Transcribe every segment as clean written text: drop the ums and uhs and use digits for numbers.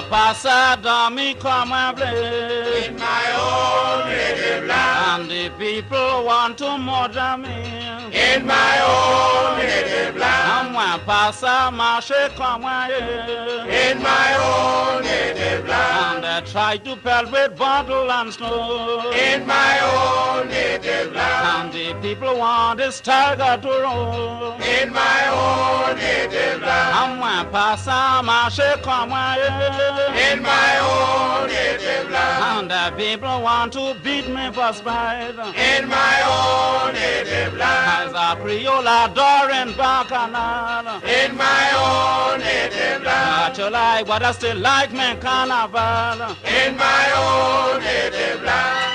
passa dans me come and play. In my own native land. And the people want to murder me. In my own native land. And when passa marche come and In my own native land. and they try to pelt with bottle and snow. In my own native land. And the people want this tiger to roll. In my own native land. And when passa marche come In my own native land. and the people want to beat me for spite. In my own native land. As a Creole adoring bacchanal. In my own native land. Not you like, but I still like me carnival. In my own native land.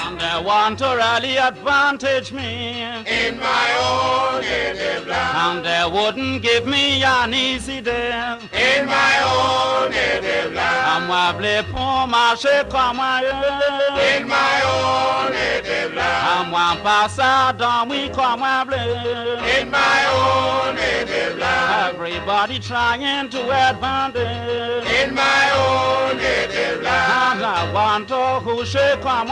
And they want to really advantage me. In my own native land. And they wouldn't give me an easy day. In my own native land. I'm wabble pour marcher comme In my own native land. I'm one passer dans we come In my own native land. Everybody trying to advantage. In my own native land. And I want to couche comme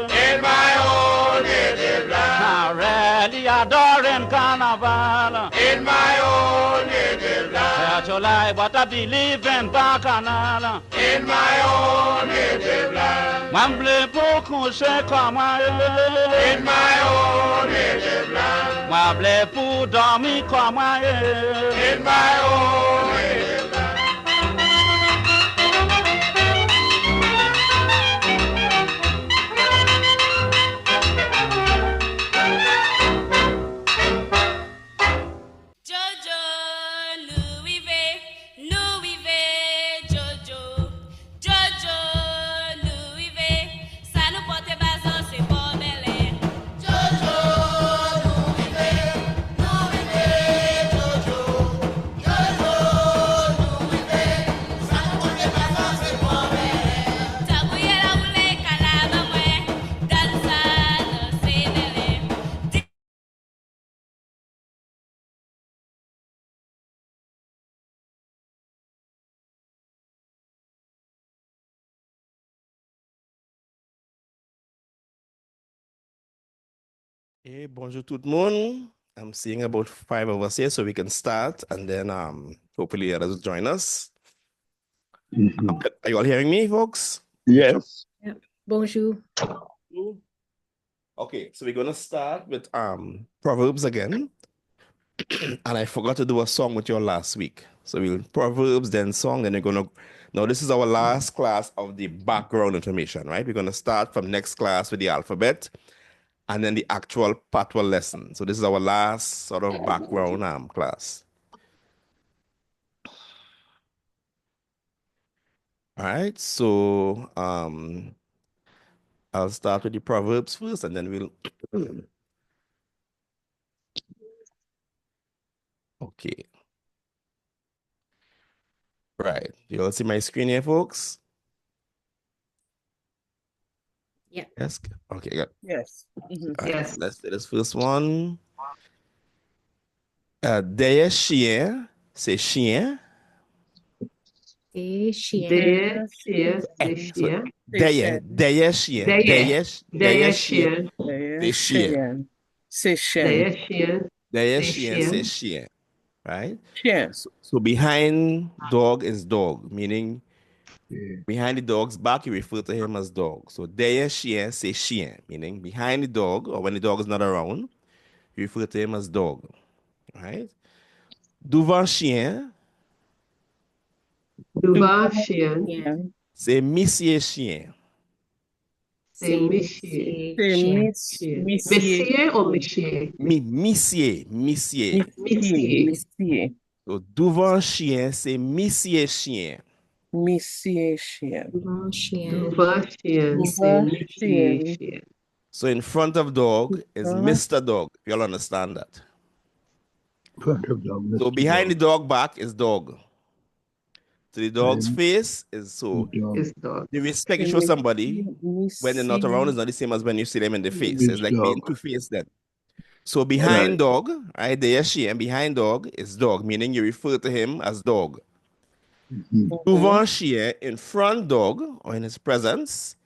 In my own native land. I really adoring carnival. In my own native land. That you like, but I believe in bacchanal. In my own native land. Wabble pour coucher comme In my own native land. Wabble pour dormir comme In my own native land. Hey, bonjour tout le monde. I'm seeing about 5 of us here, so we can start, and then hopefully others will join us. Are you all hearing me, folks? Yes. Yeah. Bonjour. Okay, so we're gonna start with Proverbs again. And I forgot to do a song with you last week. So we'll Proverbs, then song, then we're gonna now this is our last class of the background information, right? We're gonna start from next class with the alphabet. And then the actual Patwa lesson. So this is our last sort of background class. All right, so I'll start with the Proverbs first, and then we'll okay. Right, you all see my screen here, folks? Yeah. Yes. Okay, good. Yes. Right, Yes. let's do this first one. Derrière chien, c'est chien. Des chiens. Des chiens, des chiens. Derrière chien. Derrière chien. Des chiens. C'est chien. Derrière Des chien, chiens. c'est chien. Right? Chien. So behind dog is dog, meaning behind the dog's back, you refer to him as dog. So derrière chien, c'est chien, meaning behind the dog, or when the dog is not around, you refer to him as dog. Right? Devant chien, Devant chien. Chien. c'est monsieur chien. C'est monsieur. Chien. Monsieur ou monsieur? Monsieur. Monsieur. So devant chien, c'est monsieur chien. Monsieur chien. Devant chien. Devant chien, c'est monsieur chien. So in front of dog is Mr. Dog. You all understand that? Front of dog. So behind the dog back is dog. So the dog's face is so Is dog. the respect you show somebody when they're not around is not the same as when you see them in the face. It's like being two-faced then. So behind dog, right there she, and behind dog is dog, meaning you refer to him as dog. Devant chien, in front dog, or in his presence,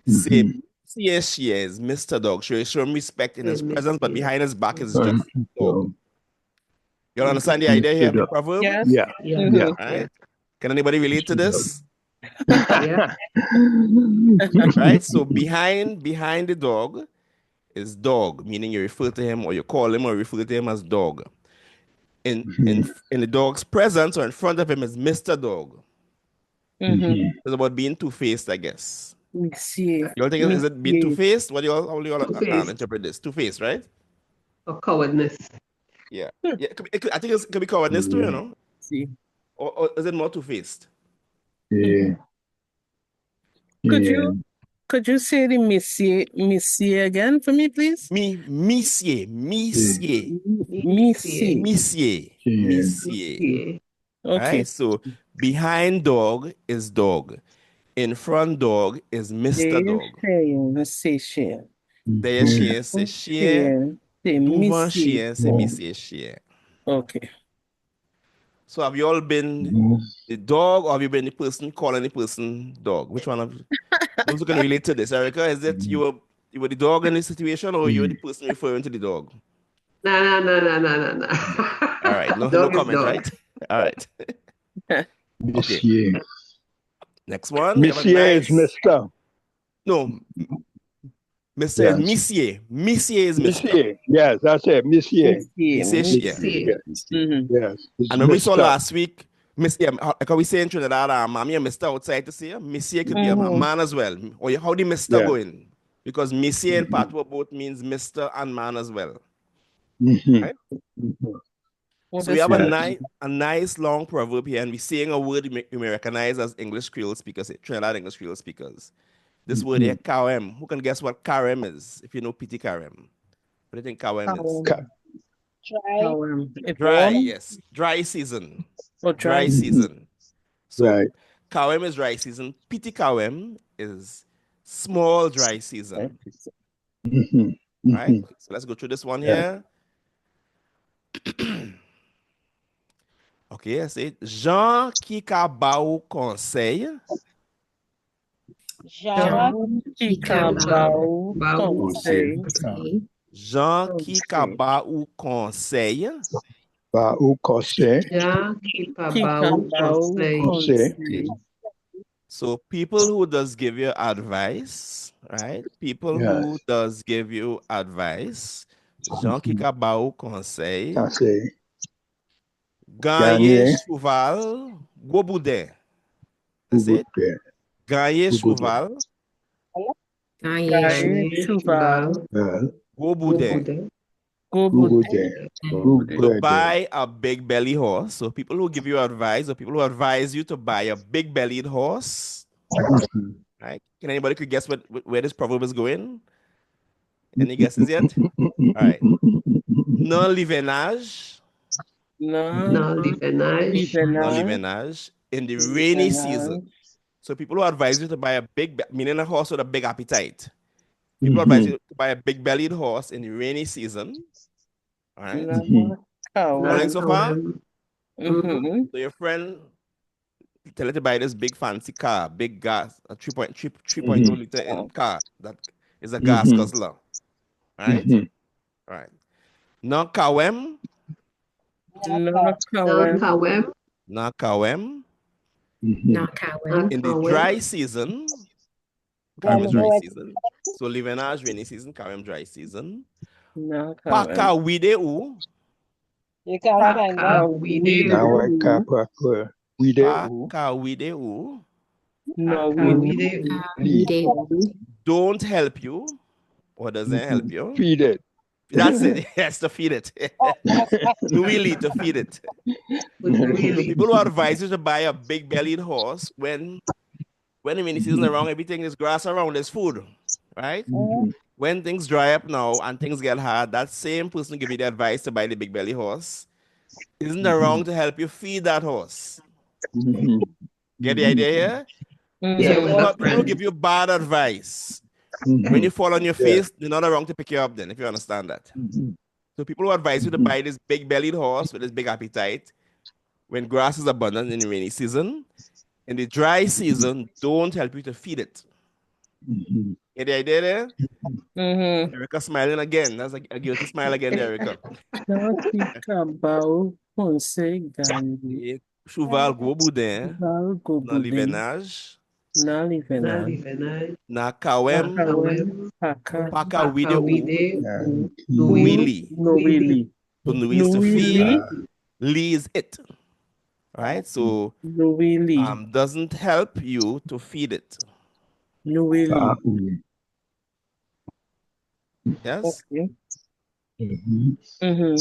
say she is Mr. Dog. Show him respect in his presence, but behind his back is just dog. You understand the idea here of the proverb? Yes. Yeah. Yeah. Right? Can anybody relate to this? Yeah. Right? So behind the dog is dog, meaning you refer to him or you call him or refer to him as dog. In the dog's presence or in front of him is Mr. Dog. It's about being two-faced, I guess. Monsieur. You all think is it being two-faced? What do you all how do you all Two-faced. interpret this? Two-faced, right? Or cowardness. Yeah. Yeah. I think it could be cowardness too, you know. See. Or is it more two-faced? Could you say the monsieur again for me, please? Monsieur. Okay. Right? So behind dog is dog. In front dog is Mr. Dog. Derrière chien, c'est chien. Devant chien, c'est monsieur chien. Okay. So have you all been the dog or have you been the person calling the person dog? Which one of those who can relate to this? Erica, is it you were the dog in this situation or you were the person referring to the dog? No. All right, no comment, right? All right. Okay. Next one. Monsieur is Mr. No. Mr. is Monsieur. Monsieur is Mr. Monsieur. Yes, that's it. Monsieur. Monsieur. Yes. And when we saw last week, Miss, like how we say in Trinidad, mommy and Mr. outside to say, Monsieur could be a man as well. Or how the Mr. going? Because Monsieur and Patwa both means Mr. and man as well. Right? So we have a nice long proverb here, and we're saying a word you may recognize as English Creole speakers, Trinidad English Creole speakers. This word here, karem. Who can guess what karem is? If you know piti karem. What do you think karem is? Dry, yes. Dry season. Dry season. So karem is dry season. Piti karem is small dry season. Right? So let's go through this one here. Ok, c'est Jean qui ka ba ou conseil. Jean qui Jean qui ka ba ou conseil. Ba ou conseil. So people who does give you advice, right? People who does give you advice. Jean qui ka ba ou conseil. Gagner cheval, gros boudin. That's it. Gagner cheval. Gros boudin. To buy a big belly horse. So people who give you advice or people who advise you to buy a big bellied horse. Right? Can anybody could guess where this proverb is going? Any guesses yet? All right. Non livenage. Non livenage in the rainy season. So people who advise you to buy a meaning a horse with a big appetite. People advise you to buy a big bellied horse in the rainy season. All right. Following so far? So your friend tell you to buy this big fancy car, big gas, a 3.2 liter in car that is a gas guzzler. All right. All right. Now kawem. Nakawem. In the dry season. Kawem is dry season. So livenage rainy season, kawem dry season. Paka wideu. Don't help you or doesn't help you. Feed it. That's it. Yes, to feed it. Really, to feed it. People who advise you to buy a big bellied horse when the rainy season is around, everything is grass around, there's food, right? When things dry up now and things get hard, that same person who give you the advice to buy the big belly horse isn't around to help you feed that horse. Get the idea here? Yeah, So we people, have people will friends. give you bad advice. When you fall on your face, they're not around to pick you up then, if you understand that. So people who advise you to buy this big-bellied horse with this big appetite when grass is abundant in the rainy season. In the dry season, don't help you to feed it. Get the idea there? Mm-hmm. Erica smiling again. That's a guilty smile again there, Erica. Cabal, Ponce, Gandhi, Et cheval gros boudin, Val, dans Gobudi, l'hivernage, Nali, Na Venal, livenai, na kawem, Kawem, Haka, paka wide ou, Wu, wili. Noeli, So Louis is to feed, Noeli, Lee is it. Right? So Noeli, doesn't help you to feed it. Noeli. Yes? Okay. Mm-hmm.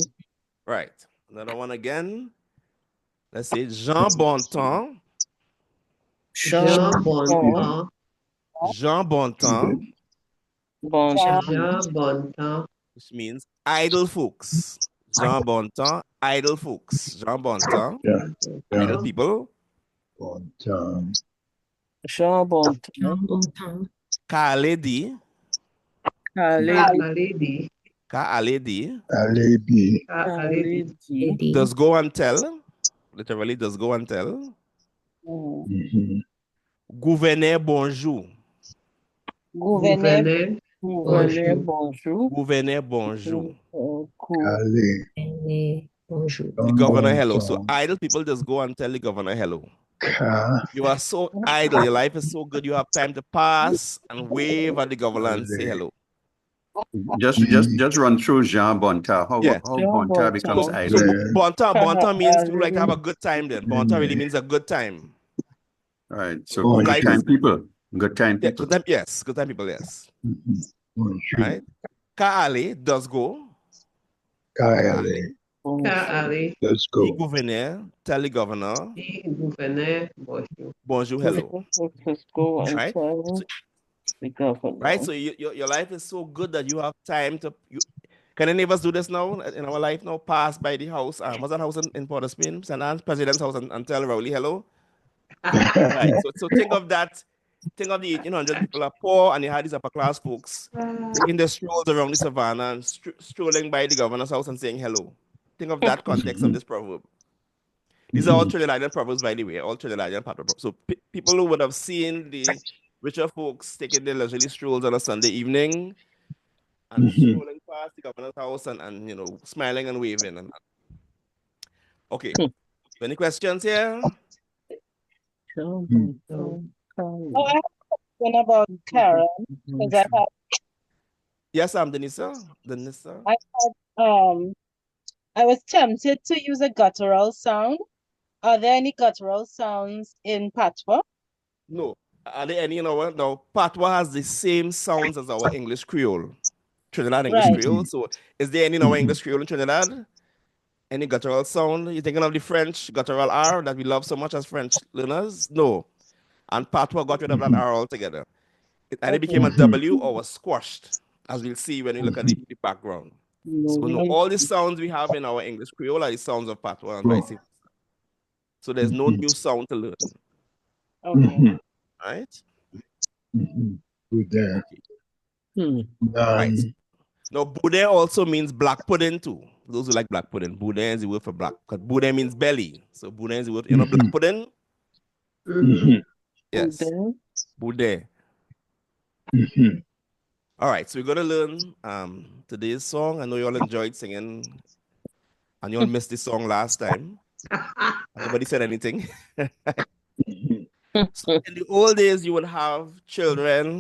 Right. Another one again. Let's say Jean Bontemps. Jean Bontemps, Jean Bontemps, Bonjour. Jean Bontemps, which means idle folks. Jean Bontemps, idle folks. Jean Bontemps, idle people. Jean Bontemps. Jean Bontemps, Kaledi, Kaledi, Kaledi, Kaledi, does go and tell. Literally, does go and tell. Gouverneur bonjour. Gouverneur, Gouverneur, bonjour. Gouverneur bonjour. Gouverneur, bonjour. The governor hello. So idle people just go and tell the governor hello. You are so idle. Your life is so good. You have time to pass and wave at the governor and say hello. Just run through Jean Bonta. How Yeah. Bonta becomes So idle. bonta means to like have a good time then. Bonta really means a good time. All right. So good time people. Good time Yeah, people. good time, yes. Good time people, yes. Right? Kaale does go. Kali, The gouverneur tell the governor Gouverneur, bonjour. bonjour, hello. Let's go and Right? tell the governor. Right? So your life is so good that you have time to. Can any of us do this now in our life now? Pass by the house. What's that house in Port of Spain? St. Anne's President's house and tell Rowley hello. Right. So think of that. Think of the 1,800 people are poor and you had these upper class folks taking their strolls around the savannah and strolling by the governor's house and saying hello. Think of that context of this proverb. These are all Trinidadian proverbs, by the way, all Trinidadian Patwa proverbs. So people who would have seen the richer folks taking their leisurely strolls on a Sunday evening and strolling past the governor's house and smiling and waving. Okay. So any questions here? Oh, I have a question about Karen, because Yes, I'm Denisa. I was tempted to use a guttural sound. Are there any guttural sounds in Patwa? No. Are there any in our now? Patwa has the same sounds as our English Creole, Trinidad English Creole. So, is there any in our English Creole in Trinidad? Any guttural sound? You thinking of the French guttural R that we love so much as French learners? No. And Patwa got rid of that R altogether. It either became a W or was squashed, as we'll see when we look at the background. So, no, all the sounds we have in our English Creole are the sounds of Patwa and vice versa. So, there's no new sound to learn. Okay. Right? Okay. Right. Now, boudin also means black pudding too. Those who like black pudding, boudin is the word for black. Because boudin means belly. So boudin is the word. Black pudding? Yes. Boudin. All right. So we're going to learn today's song. I know you all enjoyed singing and you all missed this song last time. Nobody said anything. So in the old days, you would have children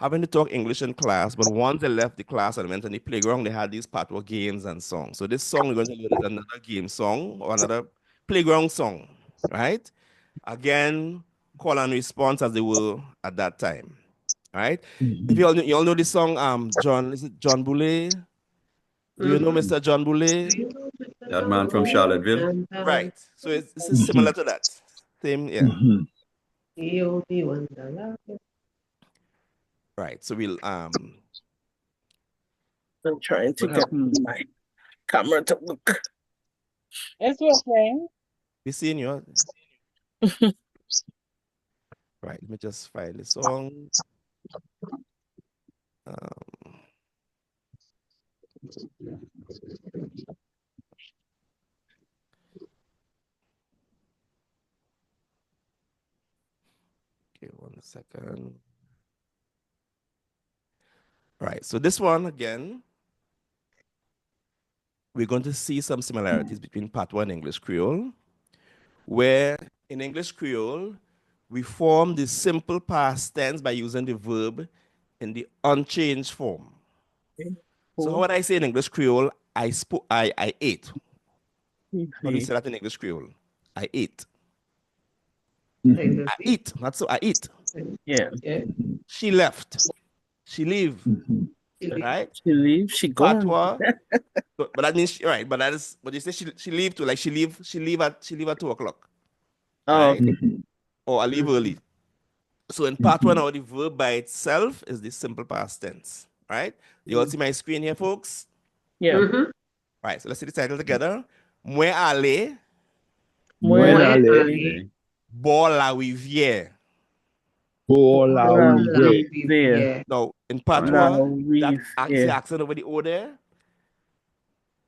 having to talk English in class, but once they left the class and went on the playground, they had these Patwa games and songs. So this song we're going to learn is another game song or another playground song, right? Again, call and response as they were at that time, right? If you all know this song, John, is it John Boulay? Do you know Mr. John Boulay? That man from Charlottesville. Right. So this is similar to that. Same, yeah. Right. So we'll I'm trying to get my camera to look. It's working. be seeing you. Right, let me just find the song. Okay, 1 second. Right, so this one again, we're going to see some similarities between Patwa and English Creole, where in English Creole, we form the simple past tense by using the verb in the unchanged form. So how would I say in English Creole, I ate? How do you say that in English Creole? I ate. I eat, not so I eat. Yeah. She left. She leave. Right? She leave, she gone. Patwa. But that means right. But that is. But you say she leave too. Like she leave at 2:00. Oh, right? okay. Or I leave early. So in Patwa now, the verb by itself is the simple past tense. Right? You all see my screen here, folks? Yeah. Right. So let's see the title together. Mwen ale Mwen ale bo la rivière. pour la rivière. Now in La Patwa, that rivière. accent over the O there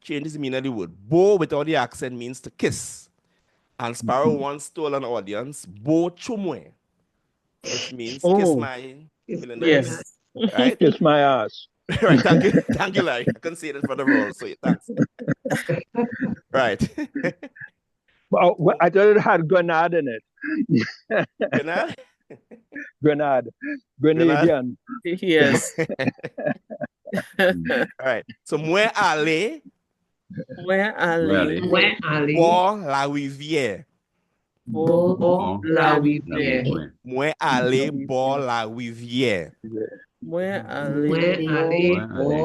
changes the meaning of the word. Bo without the accent means to kiss. And Sparrow once told an audience, Bo chumwe, which means kiss my Yes. right? Kiss my ass. Right, thank you, Larry. I couldn't say it in front of all, so thanks. Right. Oh, I thought it had grenade in it. Grenade? Grenade. Grenadian. Yes. All right. So mwen ale Where Ali? bo la rivière. Bo la rivière. Mwen ale bo la rivière. Where Ali? Bo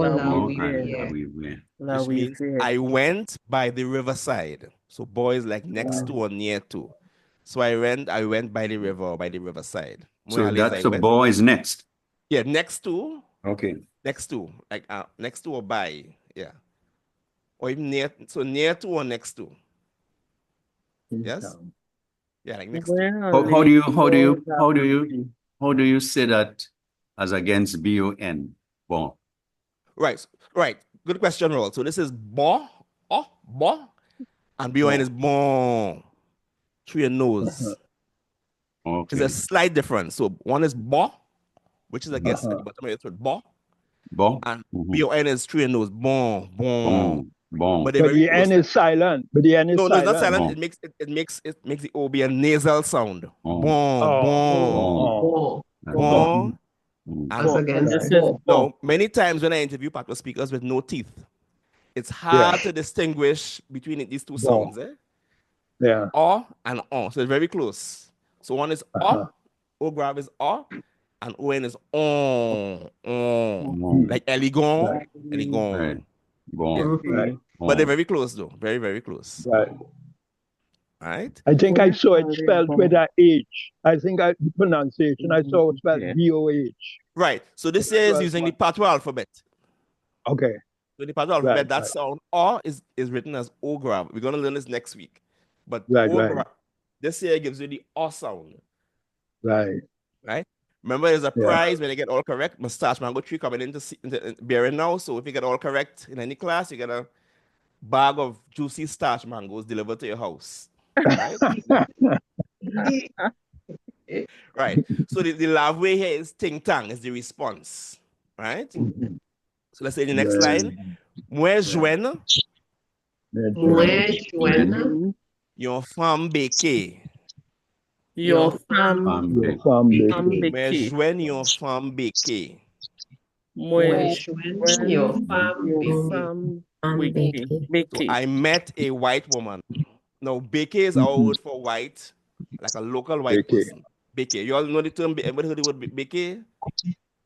la rivière. Which means I went by the riverside. So boy is like next to or near to. So I went by the river or by the riverside. So that's so boy is next. Yeah, next to. Okay. Next to, like next to or by, yeah. Or even near, so near to or next to. Yes. Yeah, like next to. How do you say that as against bon? Bon. Right. Good question, Roll. So this is bo, and bon is bon. Through your nose. Okay. There's a slight difference. So one is bo, which is against at the bottom of your throat, bo. Bon. And bon is through your nose, bon. But the N is silent. No, it's not silent. Bon. It makes the O be a nasal sound. Bon. As against bon. No, many times when I interview Patwa speakers with no teeth, it's hard to distinguish between these two sounds. Yeah. O and on. So it's very close. So one is O grave is O, and O-N is on. Like Eligon. Right. Bon. Right. But they're very close though. Very, very close. Right? I think I saw it spelled with an H. I think the pronunciation I saw it spelled B-O-H. Right. So this is using the Patwa alphabet. Okay. So the Patwa alphabet, that sound O is written as O grave. We're going to learn this next week. But this here gives you the O sound. Right. Remember, there's a prize when you get all correct. Mustache Mango Tree coming into bearing now. So if you get all correct in any class, you get a bag of juicy starch mangoes delivered to your house. Right? Right. So the love way here is ting tang, is the response. Right? So let's say the next line. Mwen jwen yon femme beke. Your femme Mwen jwen yon femme beke. So I met a white woman. Now, beke is our word for white, like a local white person. Beke. You all know the term, ever heard the word beke?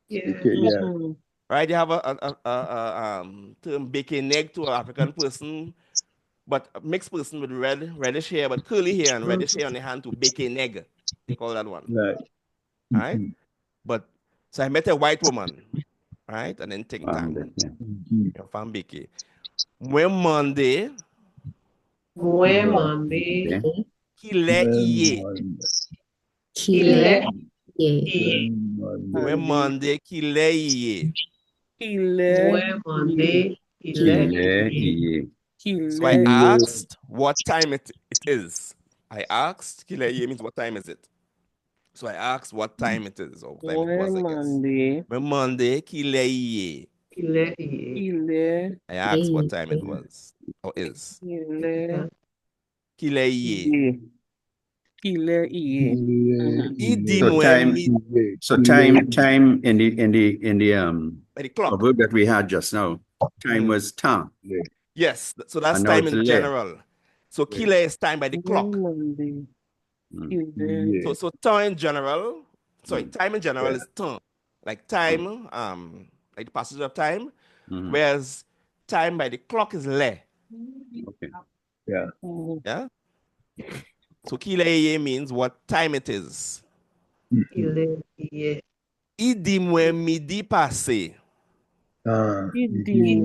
Yeah. Right? You have a term beke neg to an African person, but a mixed person with reddish hair, but curly hair and reddish hair on the hand to beke neg. They call that one. Right? But so I met a white woman, right? And then ting tang. Your femme beke. Mwen Monday. Kile iye. Ye. Mwen mande ki le ye. Kile. Monday. Kile iye. So I Kile. asked what time it is. I asked, kile ye means what time is it? So I asked what time it is, or what time it was, I guess. Monday. Mwen mande kile ye. Kile iye. Kile. I asked what time it was, or is. Kile. Kile ye. Iye. Kile iye. Idi So mwen mi. time in the By the clock. proverb that we had just now, time was temps. Yes, so that's And now time it's in le. general. So kile is time by the clock. Monday. Mm. Kile. So time in general, time in general is temps. Like time, like the passage of time, whereas time by the clock is le. Okay. Yeah. Yeah. So kile ye means what time it is. Kile iye. Idi mwen midi pase. Idi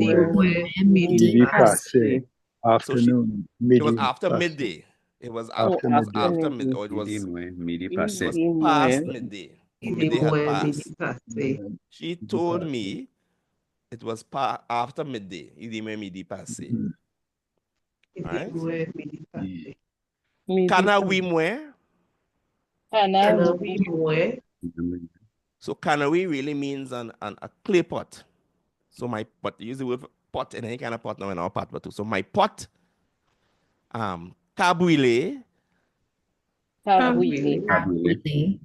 Midi passé. Afternoon. It was Midi after passé. midday. It was After midday. after midday, or it was Midi past midday. So Idi midday had mwen midi passed. passé. She told me it was after midday. Idi mwen midi pase. Idi Right? mwen midi passé. Kana wi mwen. Kana wi mwen. So canoe really means a clay pot. So my pot, use the word for pot in any kind of pot now in our Patwa too. So my pot, kabwile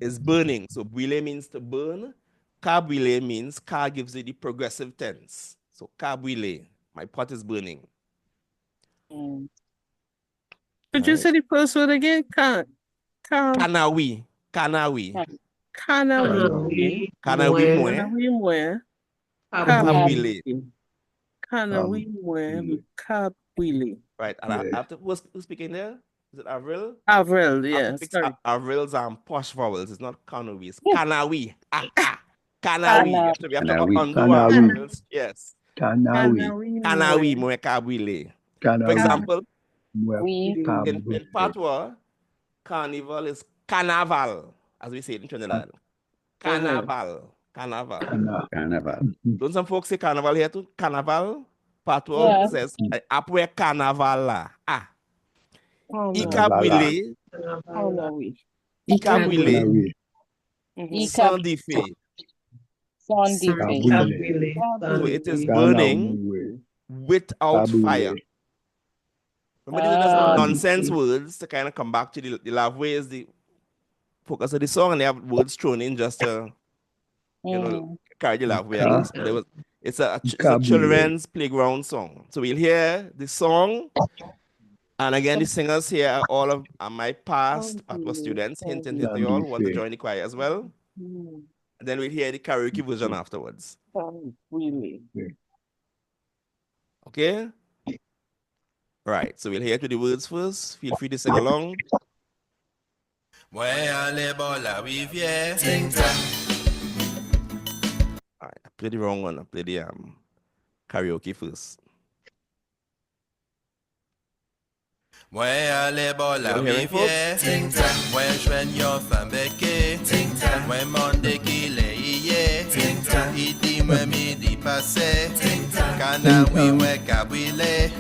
is burning. So bwile means to burn. Kabwile means ka gives it the progressive tense. So kabwile, my pot is burning. Could you say the first word again? Kanawi. Kanawi mwe. Kabwile. Kanawi mwe. Kabwile. Right. And after who's speaking there? Is it Avril? Avril, yeah. Sorry. Avril's posh vowels. It's not Kanawi. It's Kanawi. Kanawi. You have to undo Avril's. Yes. Kanawi mwe kabwile. For example, in Patwa, carnival is carnaval, as we say it in Trinidad. Carnaval. Don't some folks say carnival here too? Carnaval? Patwa says, apwe carnaval la. Ikabwile. Ikabwile. Sandife. So it is burning without fire. Remember, these are just nonsense words to kind of come back to the love ways, the focus of the song, and they have words thrown in just to, carry the love way, I guess. But it's a children's playground song. So we'll hear the song, and again, the singers here are all of my past Patwa students, hinting to you all who want to join the choir as well. And then we'll hear the karaoke version afterwards. Okay? Right, so we'll hear to the words first. Feel free to sing along. All right, I played the wrong one. I played the karaoke first. Moi allez bon la rivière, moi joigne yon femme beke, moi mande qu'il est hier, il dit moi midi passé, canawi moi kabwile,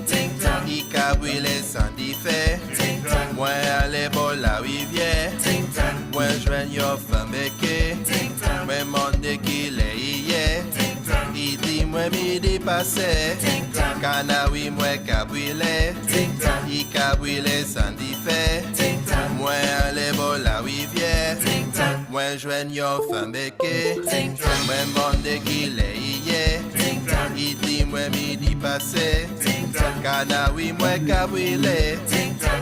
il kabwile sans diffé, moi allez bon la rivière, moi joigne yon femme beke, moi mande qu'il est hier, il dit moi midi passé, canawi moi kabwile, il kabwile sans diffé, moi allez bon la rivière, moi joigne yon femme beke, moi monde qu'il est hier, il dit moi midi passé, canawi moi kabwile,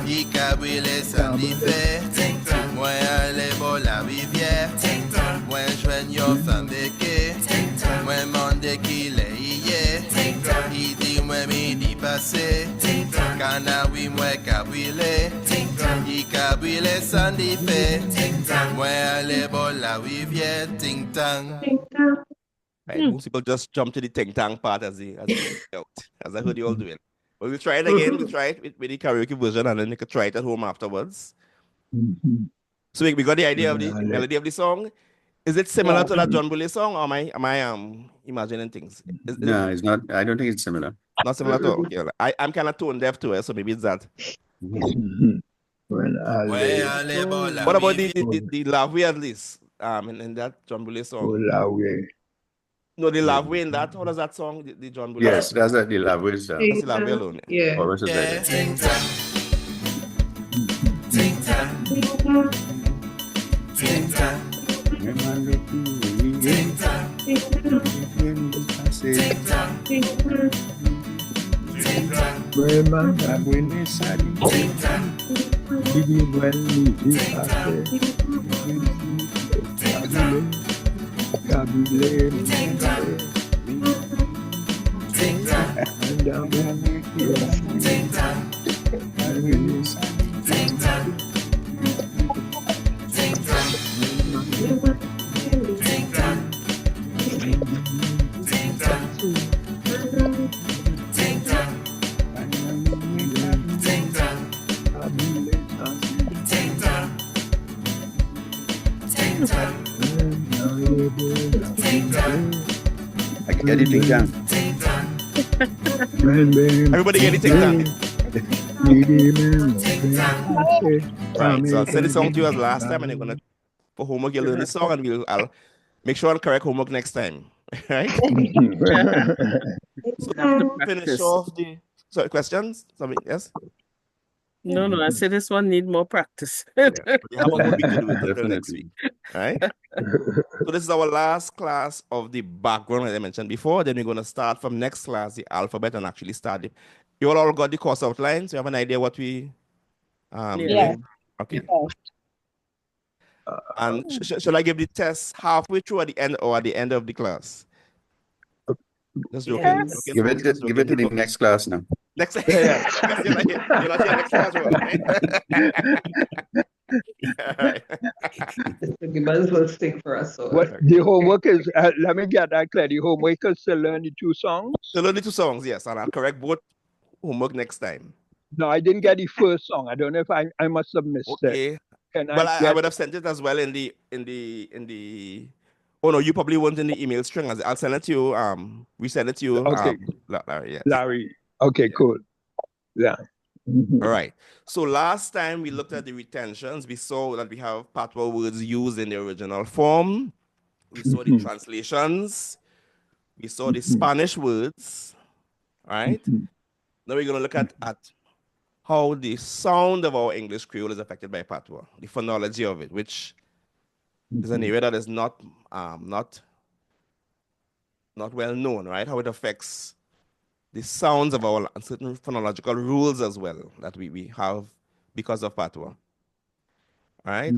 il kabwile sans diffé, moi allez bon la rivière, moi joigne yon femme beke, moi monde qu'il est hier, il dit moi midi passé, canawi moi kabwile, il kabwile sans diffé, moi allez bon la rivière, ting tang. Right, most people just jump to the ting tang part as I heard you all do it. But we'll try it again. We'll try it with the karaoke version, and then you can try it at home afterwards. So we got the idea of the melody of the song. Is it similar Yeah. to that John Bulle song, or am I imagining things? Is it No, it's not. I don't think it's similar. not similar at all? Okay, well, I'm kind of tone deaf to it, so maybe it's that. When I Ouais, lay allez, bon, la What about vie the love way at least? In that John Bulle song. all away. No, the love way in that. How does that song? The John Bulle. Yes, that's the language. That's the love way alone. Yeah. Chorus is Yeah. better. Ting tang. Ting tang. Ting tang. Ting tang. Ting tang. Ting tang. Remember when they said Ting tang. even when we did Ting tang. Ting tang. Ting tang. Ting tang. Ting tang. Ting tang. Ting tang. Ting tang. Ting tang. Ting tang. Ting tang. Ting tang. I get it, Ting Tang. Ting tang. Everybody get it, ting tang. Right. So I'll send the song to you as last time, and you're gonna for homework. You learn the song, and I'll make sure I'll correct homework next time. Right? So finish off the questions. Something yes. No, I say this one need more practice. You have a good week to do it until next Definitely. week. Right? So this is our last class of the background, as I mentioned before. Then we're going to start from next class, the alphabet, and actually start it. You all got the course outline, so you have an idea what we Yeah. doing? Okay. And shall I give the test halfway through at the end or at the end of the class? Just joking. Yes. Okay, Give folks, it, just give it to joking. the next class now. Next you're not here next class, right? Right. You might as well stick for us. So. What the homework is, let me get that clear. The homework is to learn the 2 songs. So learn the 2 songs, yes, and I'll correct both homework next time. No, I didn't get the first song. I don't know if I must have missed it. Okay. Can Well, I get would have sent it as well in the oh no, you probably weren't in the email string. I'll send it to you. We send it to you. Okay. Larry, yes. Larry? Okay, cool. Yeah. All right. So last time we looked at the retentions. We saw that we have Patwa words used in the original form. We saw the translations. We saw the Spanish words. All right. Now we're going to look at how the sound of our English Creole is affected by Patwa, the phonology of it, which is an area that is not well known, right? How it affects the sounds of our certain phonological rules as well that we have because of Patwa. All right.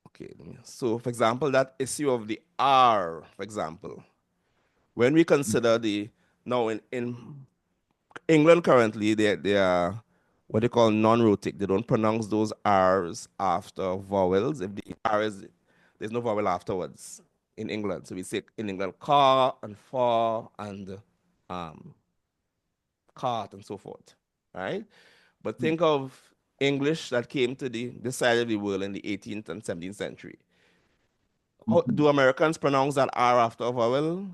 Okay. So, for example, that issue of the R, for example, when we consider now in England currently, they are what they call non-rhotic. They don't pronounce those R's after vowels. If the R is, there's no vowel afterwards in England. So we say in England car and far and cart and so forth, right? But think of English that came to this side of the world in the 18th and 17th century. How do Americans pronounce that R after a vowel?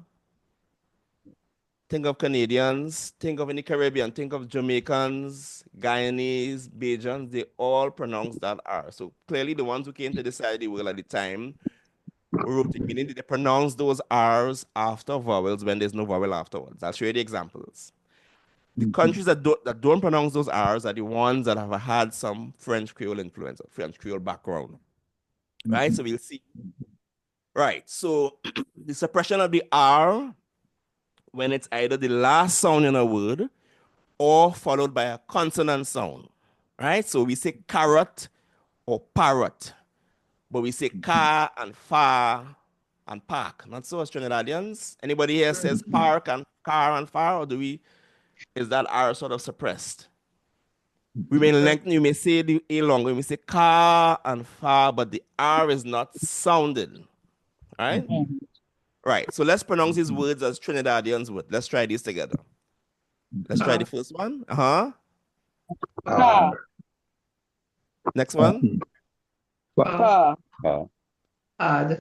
Think of Canadians, think of any Caribbean, think of Jamaicans, Guyanese, Bajans, they all pronounce that R. So clearly the ones who came to this side of the world at the time were rhotic, meaning they pronounce those R's after vowels when there's no vowel afterwards. I'll show you the examples. The countries that don't pronounce those R's are the ones that have had some French Creole influence or French Creole background, right? So we'll see. Right, so the suppression of the R when it's either the last sound in a word or followed by a consonant sound, right? So we say carrot or parrot, but we say car and far and park. Not so as Trinidadians. Anybody here says park and car and far, or is that R sort of suppressed? We may lengthen, you may say the A longer, we may say car and far, but the R is not sounded, right? Right, so let's pronounce these words as Trinidadians would. Let's try these together. Let's try the first one. Car. Next one. Pa. Ad.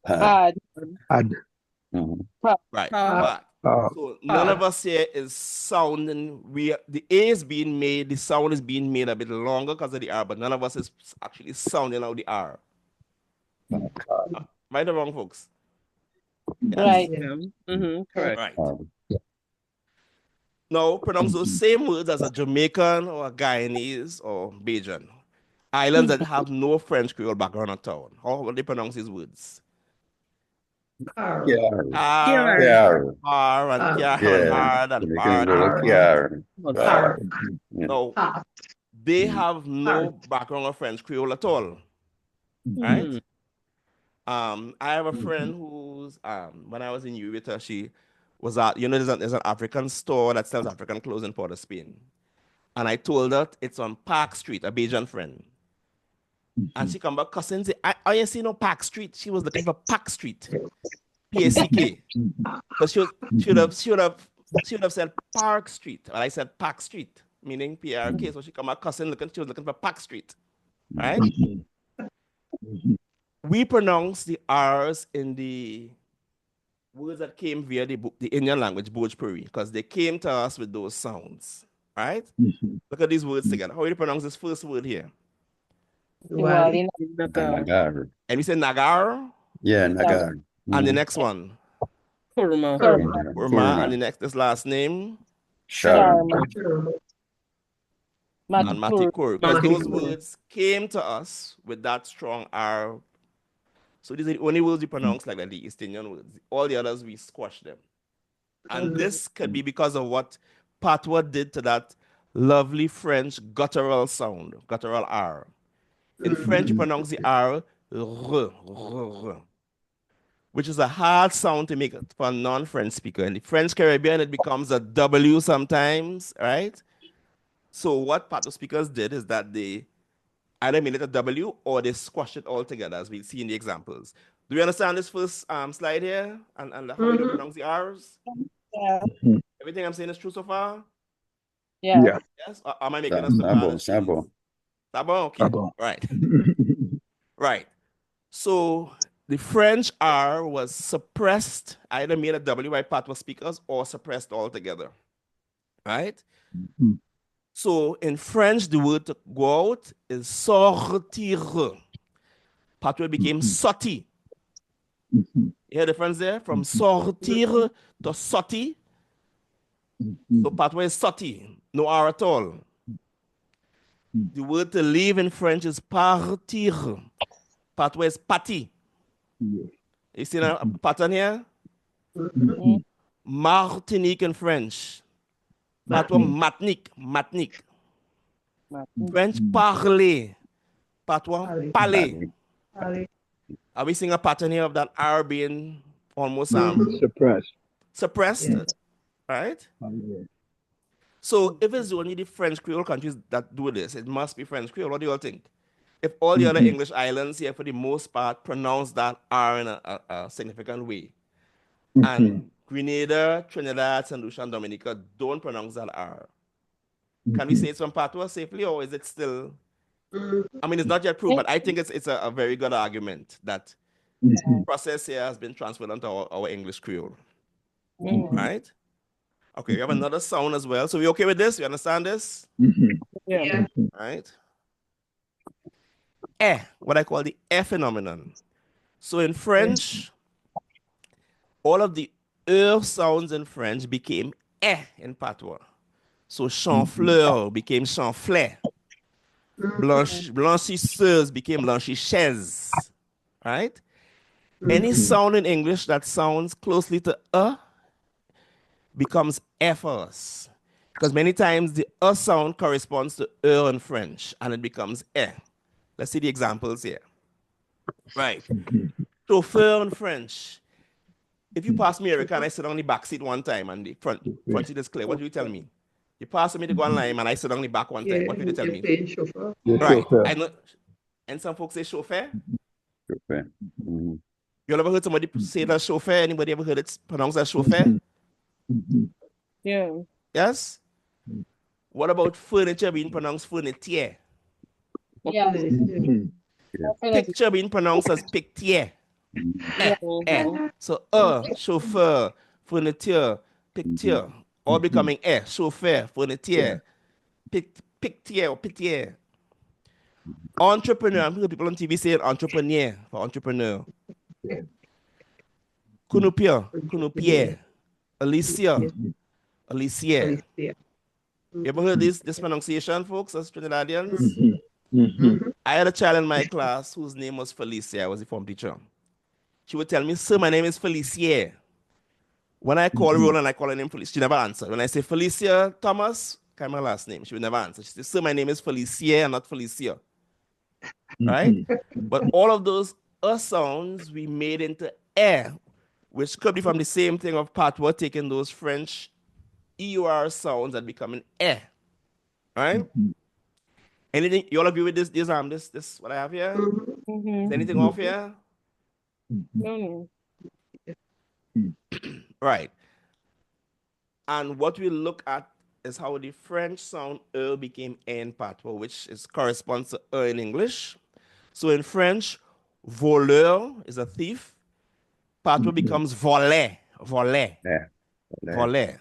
Ad. Ad. Right. Pa. But so none of us here is sounding. The A is being made. The sound is being made a bit longer because of the R, but none of us is actually sounding out the R. Right or wrong, folks? Yes? Right. Yeah. Correct. Right. Now pronounce those same words as a Jamaican or a Guyanese or Bajan. Islands that have no French Creole background at all. How would they pronounce these words? R. R, Yeah. R, and Kiar, and Yeah. hard, and You hard, can go and with hard. yeah. R. No, Hot. they have no background of French Creole at all. Right? I have a friend who's when I was in U with her, she was at there's an African store that sells African clothes in Port of Spain. And I told her it's on Park Street, a Bajan friend. And she come back cussing and say, I ain't see no Park Street. She was looking for Park Street. P-A-C-K. Because she would have said Park Street. Well, I said Park Street, meaning P-R-K. So she come back cussing, she was looking for Park Street. Right? We pronounce the R's in the words that came via the Indian language, Bhojpuri, because they came to us with those sounds. Right? Look at these words together. How do you pronounce this first word here? Diwali. Nagar. And we say Nagar. Yeah, Nagar. And the next one? Kurma. Urma. And this last name? Sharma. And Matikur. Because those Matikur. words came to us with that strong R. So these are the only words we pronounce like the East Indian words. All the others, we squash them. And this could be because of what Patwa did to that lovely French guttural sound, guttural R. In French, you pronounce the R, which is a hard sound to make for a non-French speaker. In the French Caribbean, it becomes a W sometimes, right? So what Patwa speakers did is that they either made it a W or they squashed it all together, as we'll see in the examples. Do you understand this first slide here? And how you pronounce the R's? Yeah. Everything I'm saying is true so far? Yeah. Yes? Or am I making us look bad? Sabo. Okay. Right. Right. So the French R was suppressed, either made a W by Patwa speakers or suppressed altogether. Right? So in French, the word to go out is sortir. Patwa became sorti. You hear the difference there? From sortir to sorti. So Patwa is sorti. No R at all. The word to leave in French is partir. Patwa is parti. You see a pattern here? Martinique in French. Patwa matnique. French parler. Patwa palé. Are we seeing a pattern here of that R being almost suppressed? Right? So if it's only the French Creole countries that do this, it must be French Creole. What do you all think? If all the other English islands here, for the most part, pronounce that R in a significant way, and Grenada, Trinidad, St. Lucia, and Dominica don't pronounce that R, can we say it's from Patwa safely, or is it still? I mean, it's not yet proved, but I think it's a very good argument that the process here has been transferred onto our English Creole. Right? Okay, we have another sound as well. So we okay with this? You understand this? Yeah. Right? What I call the phenomenon. So in French, all of the sounds in French became in Patwa. So chanfleur became chanfleur. Blanchisseuse became blanchisseuse. Right? Any sound in English that sounds closely to becomes for us. Because many times the sound corresponds to in French, and it becomes Let's see the examples here. Right. Chauffeur in French. If you pass me, Erica, and I sit on the back seat one time and the front seat is clear, what do you tell me? You pass me to go online and I sit on the back one time, what do you tell me? Chauffeur. Right. I know, and some folks say chauffeur. You ever heard somebody say that chauffeur? Anybody ever heard it pronounced as chauffeur? Yeah. Yes? What about furniture being pronounced furniture? Yeah. Definitely. Picture being pronounced as pictier. So chauffeur, furniture, picture, all becoming chauffeur, furniture, pictier or pitier. Entrepreneur, I'm hearing people on TV saying entrepreneur for entrepreneur. Kunupier, Alicia. Alicia. You ever heard this pronunciation, folks, as Trinidadians? I had a child in my class whose name was Felicia. I was a form teacher. She would tell me, sir, my name is Felicia. When I call Roland, I call her name Felicia. She never answered. When I say Felicia Thomas, kind of my last name, she would never answer. She said, sir, my name is Felicia and not Felicia. Right? But all of those sounds we made into air, which could be from the same thing of Patwa taking those French EUR sounds and becoming air. Right? Anything you all agree with this what I have here? Is anything off here? No. Right. And what we look at is how the French sound became in Patwa, which corresponds to in English. So in French, voleur is a thief. Patwa becomes voler. Yeah. Voler.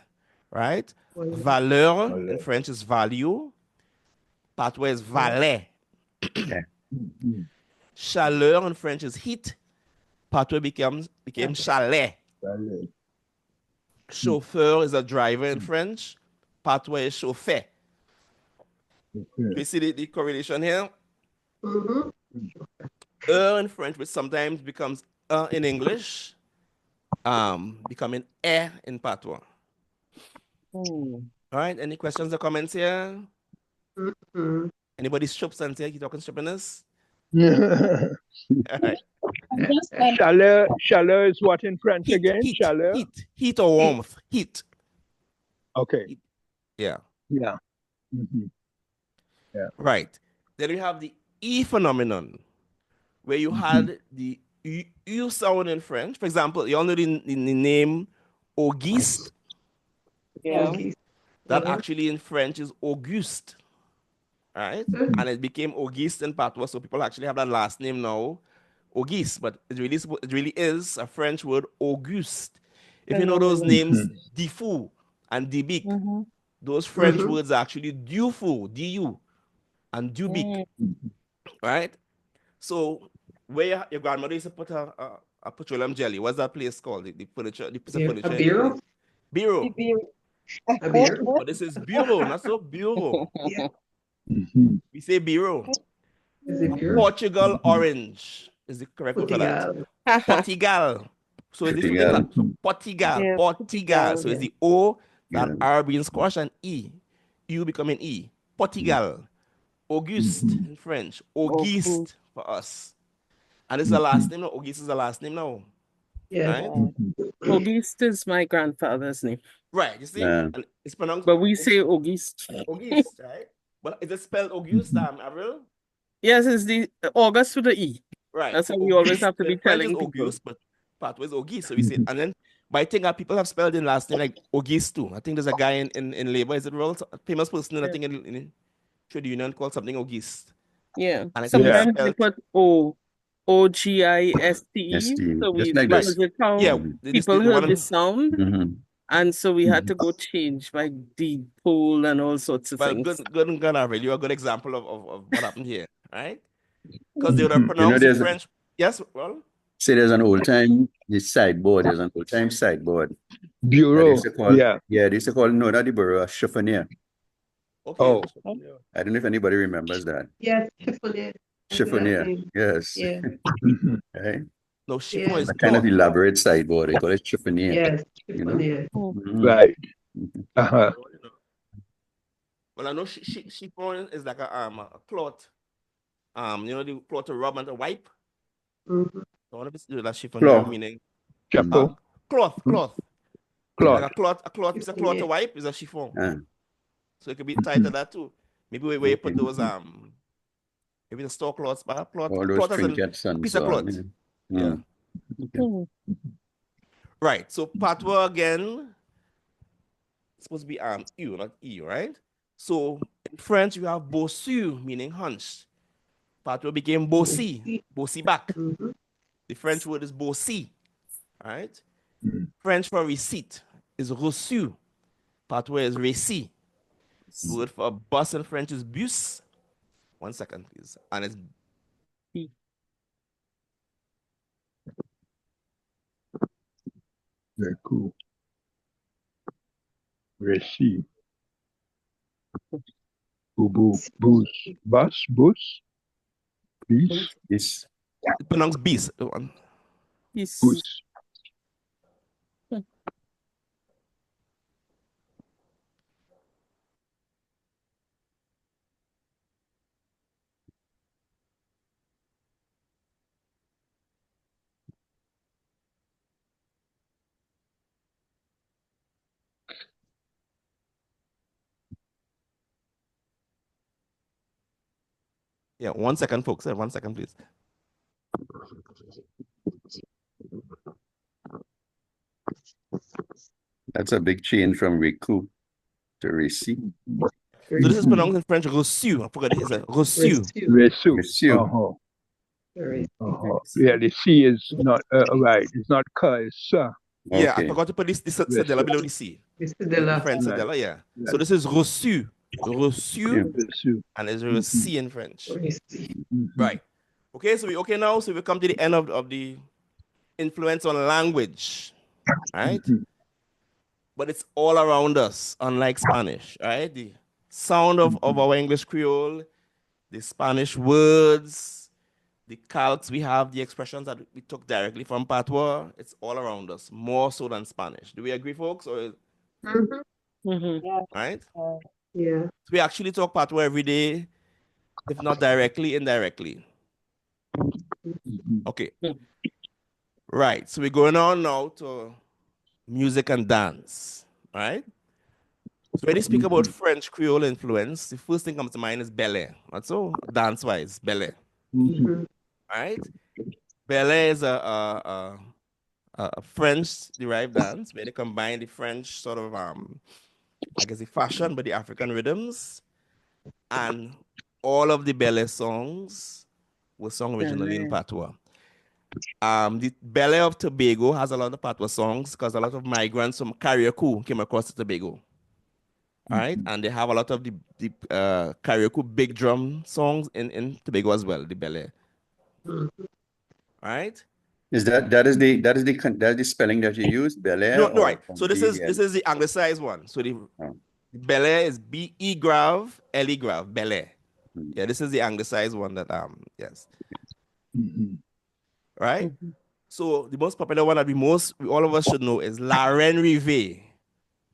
Right? Valeur in French is value. Patwa is valet. Yeah. Chaleur in French is heat. Patwa became chalet. Chauffeur is a driver in French. Patwa is chauffeur. You see the correlation here? In French, which sometimes becomes in English, becoming in Patwa. All right, any questions or comments here? Anybody strips and say, you talking strippiness? All right. Chaleur is what in French again? Chaleur? Heat or warmth. Heat. Okay. Heat. Yeah. Yeah. Yeah. Right. Then we have the E phenomenon, where you had the U sound in French. For example, you all know the name Auguste. Yeah. That actually in French is Auguste. Right? And it became Auguste in Patwa, so people actually have that last name now, Auguste, but it really is a French word, Auguste. If you know those names, Diffou and Dibic, those French words are actually Dufou, D-U, and Dubic, right? So where your grandmother used to put a petroleum jelly, what's that place called? The furniture, the piece of furniture. A bureau? Bureau. A bureau? But this is bureau, not so bureau. Yeah. We say bureau. Is it bureau? Portugal orange is the correct word for that. Portugal. So it's this Portugal. so Portugal. Yeah, Portugal. So it's the O, that Yeah. R being squashed, and E. U becoming E. Portugal. Auguste in French. Auguste for us. And this is the last name now. Auguste is the last name now. Yeah. Right? Auguste is my grandfather's name, Right. You see? Yeah. And it's pronounced but we say Auguste. Auguste, right? But is it spelled Auguste, Avril? Yes, it's the August with the E. Right. That's so what we always Auguste, have to be in French is telling people. Auguste, but Patwa is Auguste. So we say, and then by thing that people have spelled in last name like Auguste too. I think there's a guy in labor, is it real? A famous person, I think in trade union called something Auguste. Yeah. And I think Sometimes they put Ogiste. ST. So Just like because this. it found Yeah, people heard the sound, Mhm. and so we had to go change by the pole and all sorts of well, things. good, Avril. You're a good example of what happened here, right? Because they would have You know, pronounced there's French. Yes, well, say there's an old time sideboard. There's an old time sideboard. That they Bureau. used to call, Yeah. they used to call no, not the bureau, a chiffonier. okay. Oh. I don't know if anybody remembers that. Yes. Chiffonier. Chiffonier. Yes. Yeah. Right? No, chiffon Yeah. is A kind of cloth. elaborate sideboard. They call it chiffonier. Yes. You know? Chiffonier. Mhm. Right. Mhm. Uh-huh. Well, I know chiffon is like a cloth. You know the cloth to rub and to wipe. Mhm. So what if it's that chiffon Cloth. meaning Chapeau. cloth. Cloth. Like a cloth piece of cloth to wipe is a chiffon. Ah, So it could be tied to that too. Maybe where you put those maybe the store cloths, but cloth all those as a trinkets and piece so of on. cloth. Yeah. Right. So Patwa again, it's supposed to be U, not E, right? So in French you have bossu, meaning hunched. Patwa became Bossy, Bossy back. Mhm. The French word is Bossy, right? Mm. French for receipt is reçu. Patwa is récit. The word for bus in French is bus. 1 second, please. And it's Very cool. Récit. Boo, boost, bus, boost, beast, This it pronounced bis. Peace. boost. Yeah, 1 second, folks. 1 second, please. that's a big change from recoup to receipt. So this is pronounced in French reçu. I forgot it. It's a reçu. Reçu. Reçu. Uh-huh. Very Uh-huh. Yeah, the C is not right. It's not K, it's sa. Yeah, I Okay. forgot to put this Reçu. cedilla below the C. Mr. The Della. French Right. cedilla, yeah. Right. So this is reçu. Reçu, Reçu. and there's a C in French. Mhm. Right. Okay, so we okay now. So we come to the end of the influence on language, right? Mhm. But it's all around us, unlike Spanish, right? The sound of our English Creole, the Spanish words, the calcs we have, the expressions that we took directly from Patwa, it's all around us, more so than Spanish. Do we agree, folks? Or Mhm. Mhm. Yeah. right? Yeah. So we actually talk Patwa every day, if not directly, indirectly. Mhm. Okay. Mhm. Right. So we're going on now to music and dance. Right? So when you speak about French Creole influence, the first thing comes to mind is ballet. That's all dance-wise, ballet. Mhm. Mhm. Right? Ballet is a French-derived dance where they combine the French sort of I guess the fashion, but the African rhythms, and all of the ballet songs were sung originally in Ballet. Patwa. The Ballet of Tobago has a lot of Patwa songs because a lot of migrants from Carriacou came across to Tobago. All right, and they have a lot of the Carriacou big drum songs in Tobago as well, the ballet. Mhm. All right. Is that's the spelling that you use, Belair, No, or right. So this is the anglicized one. So the ballet is B-E grav, L-E grav, ballet. Yeah, this is the anglicized one that yes. Mhm. Right? Mhm. So the most popular one that all of us should know is La Reine Rivée,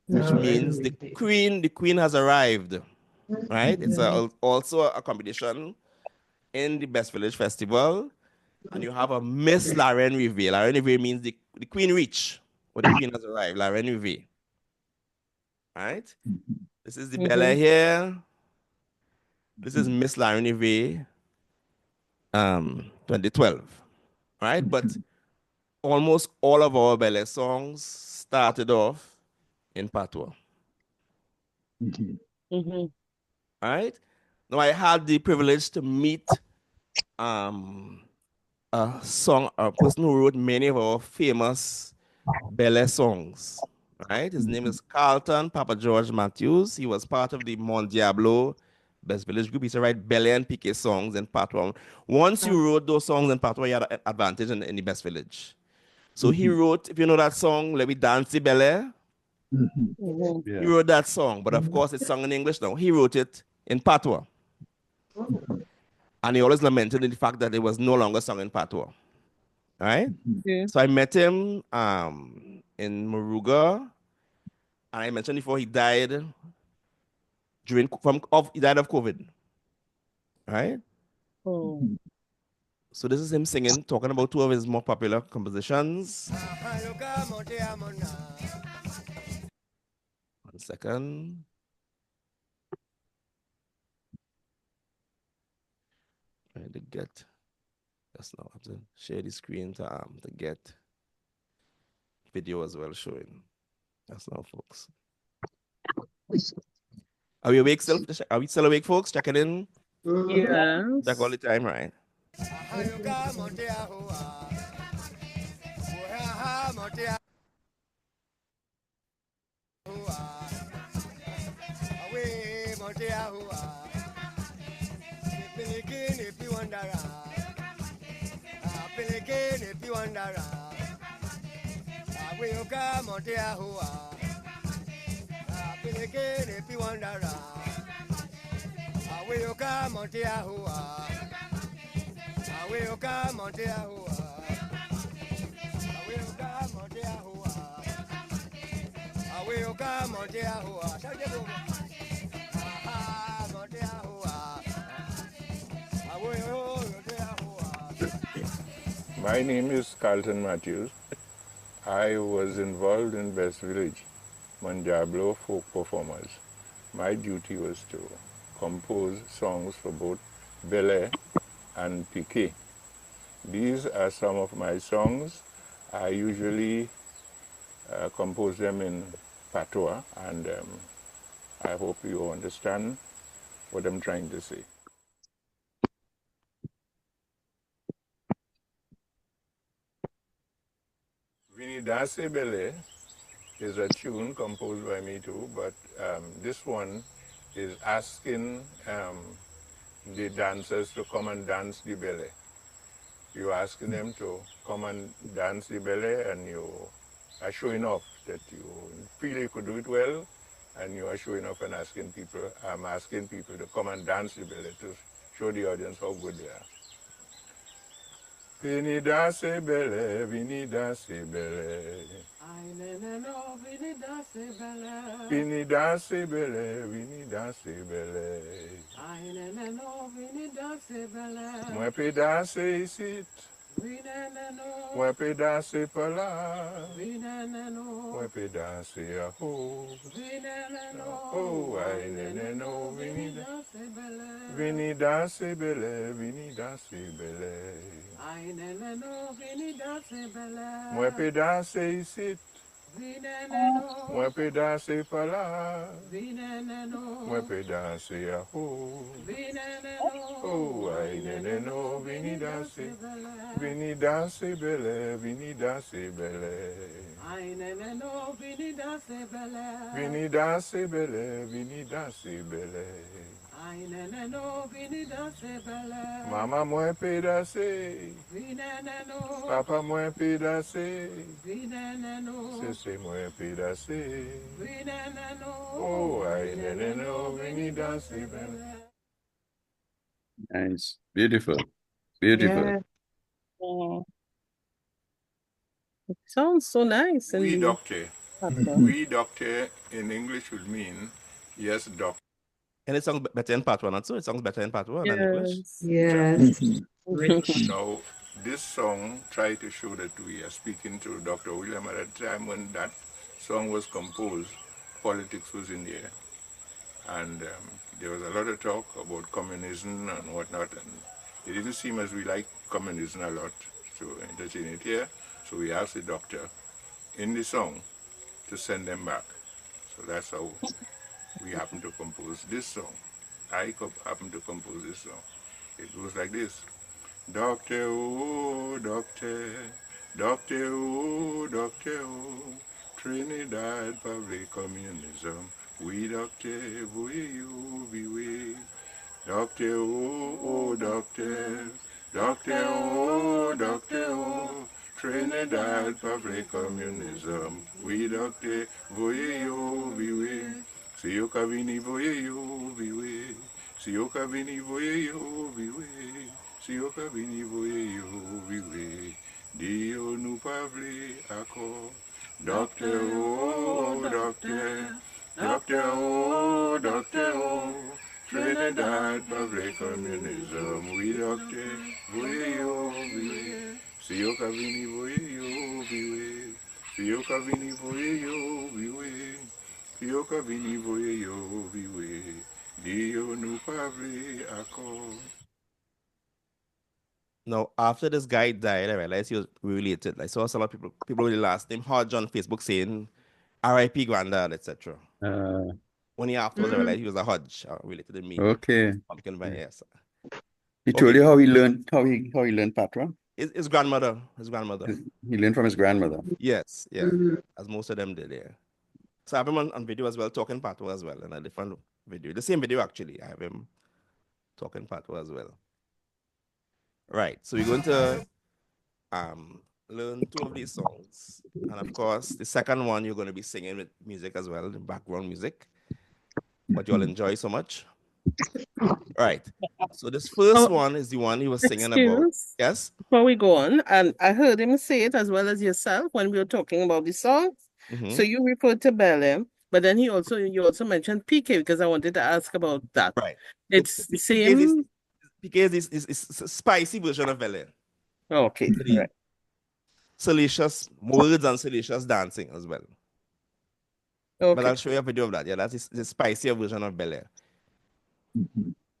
which means the queen has arrived. Right? It's also a competition in the Best Village Festival, and you have a Miss La Reine Rivée. La Reine Rivée means the queen reach, or the queen has arrived. La Reine Rivée. Right? This is the ballet here. This is Miss La Reine Rivée, 2012. Right? But almost all of our ballet songs started off in Patwa. Mhm. Mhm. All right. Now I had the privilege to meet a person who wrote many of our famous ballet songs. Right. His name is Carlton Papa George Matthews. He was part of the Mon Diablo Best Village Group. He used to write ballet and piqué songs in Patwa. Once you wrote those songs in Patwa, you had an advantage in the Best Village. So he wrote, if you know that song, Let Me Dance the Ballet. Mhm. Mhm. He wrote that song, but of course it's sung in English now. He wrote it in Patwa. And he always lamented the fact that it was no longer sung in Patwa. All right? Yeah. So I met him in Moruga, and I mentioned before he died he died of COVID. All right? Oh. So this is him singing, talking about two of his more popular compositions. 1 second. Trying to get just now. I have to share the screen to get video as well showing. That's now, folks. Are we awake still? Are we still awake, folks? Checking in. Mhm. Back all Yes. the time, right? My name is Carlton Matthews. I was involved in West Village Manjablo folk performers. My duty was to compose songs for both Belay and Piquet. These are some of my songs. I usually compose them in Patwa, and I hope you understand what I'm trying to say. Vinidase Belay is a tune composed by me too, but this one is asking the dancers to come and dance the belly. You're asking them to come and dance the belly, and you are showing off that you feel you could do it well, and you are showing off and asking people, asking people to come and dance the belly to show the audience how good they are. Vini dance belly, vini dance belly. Vini dance belly, vini dance belly. Moi pe danser ici, moi pe danser par là, moi pe danser à haut. Oh, aïe, neneno, vini danser belly, vini danser belly, vini danser belly. Moi pe danser ici, moi pe danser par là, moi pe danser à haut. Oh, aïe, neneno, vini danser belly, vini danser belly, vini danser belly. Vini danser belly, vini danser belly. Mama moi pe danser, papa moi pe danser, c'est moi pe danser. Oh, aïe, neneno, vini danser belly. Nice. Beautiful. Beautiful. Yeah. It sounds so nice. Oui, And doctor. Oui, doctor in English would mean yes, doctor. And it sounds better in Patwa, not so? It sounds better in Patwa than English. Yes. Now, this song tried to show that we are speaking to Dr. William at a time when that song was composed, politics was in the air. And there was a lot of talk about communism and whatnot, and it didn't seem as we like communism a lot to entertain it here. So we asked the doctor in the song to send them back. So that's how we happened to compose this song. I happened to compose this song. It goes like this. Doctor, oh, doctor, doctor, oh, doctor, oh, Trinidad public communism. We doctor, we. Doctor, oh, doctor, doctor, oh, doctor, oh, Trinidad public communism. We doctor, we. Si yo kavini we. Si yo kavini we. Si yo kavini we. Dio nu pavli ako. Doctor, oh, doctor, doctor, oh, doctor, oh, Trinidad public communism. We doctor, we. Si yo kavini we. Si yo kavini we. Yoka vini voye viwe, dio nu pavli ako. Now, after this guy died, I realized he was related. I saw a lot of people with the last name Hodge on Facebook saying R.I.P. Granddad, etc. Only afterwards I realized he was a Hodge, related to me. Okay. Pumpkin vine, yes. He told Okay. you how he learned Patwa? His grandmother. He learned from his grandmother. Yes, yeah. As most of them did, yeah. So I have him on video as well, talking Patwa as well, in a different video. The same video, actually. I have him talking Patwa as well. Right. So we're going to learn 2 of these songs. And of course, the second one, you're going to be singing with music as well, the background music. What you'll enjoy so much. Right. So this first one is the one he was singing about. Yes? Before we go on, and I heard him say it as well as yourself when we were talking about the song. So you referred to Palé, but then you also mentioned PK because I wanted to ask about that. Right. It's the same. PK is a spicy version of Palé. Okay. Right. Salacious words and salacious dancing as well. Okay. But I'll show you a video of that. Yeah, that's the spicier version of Palé.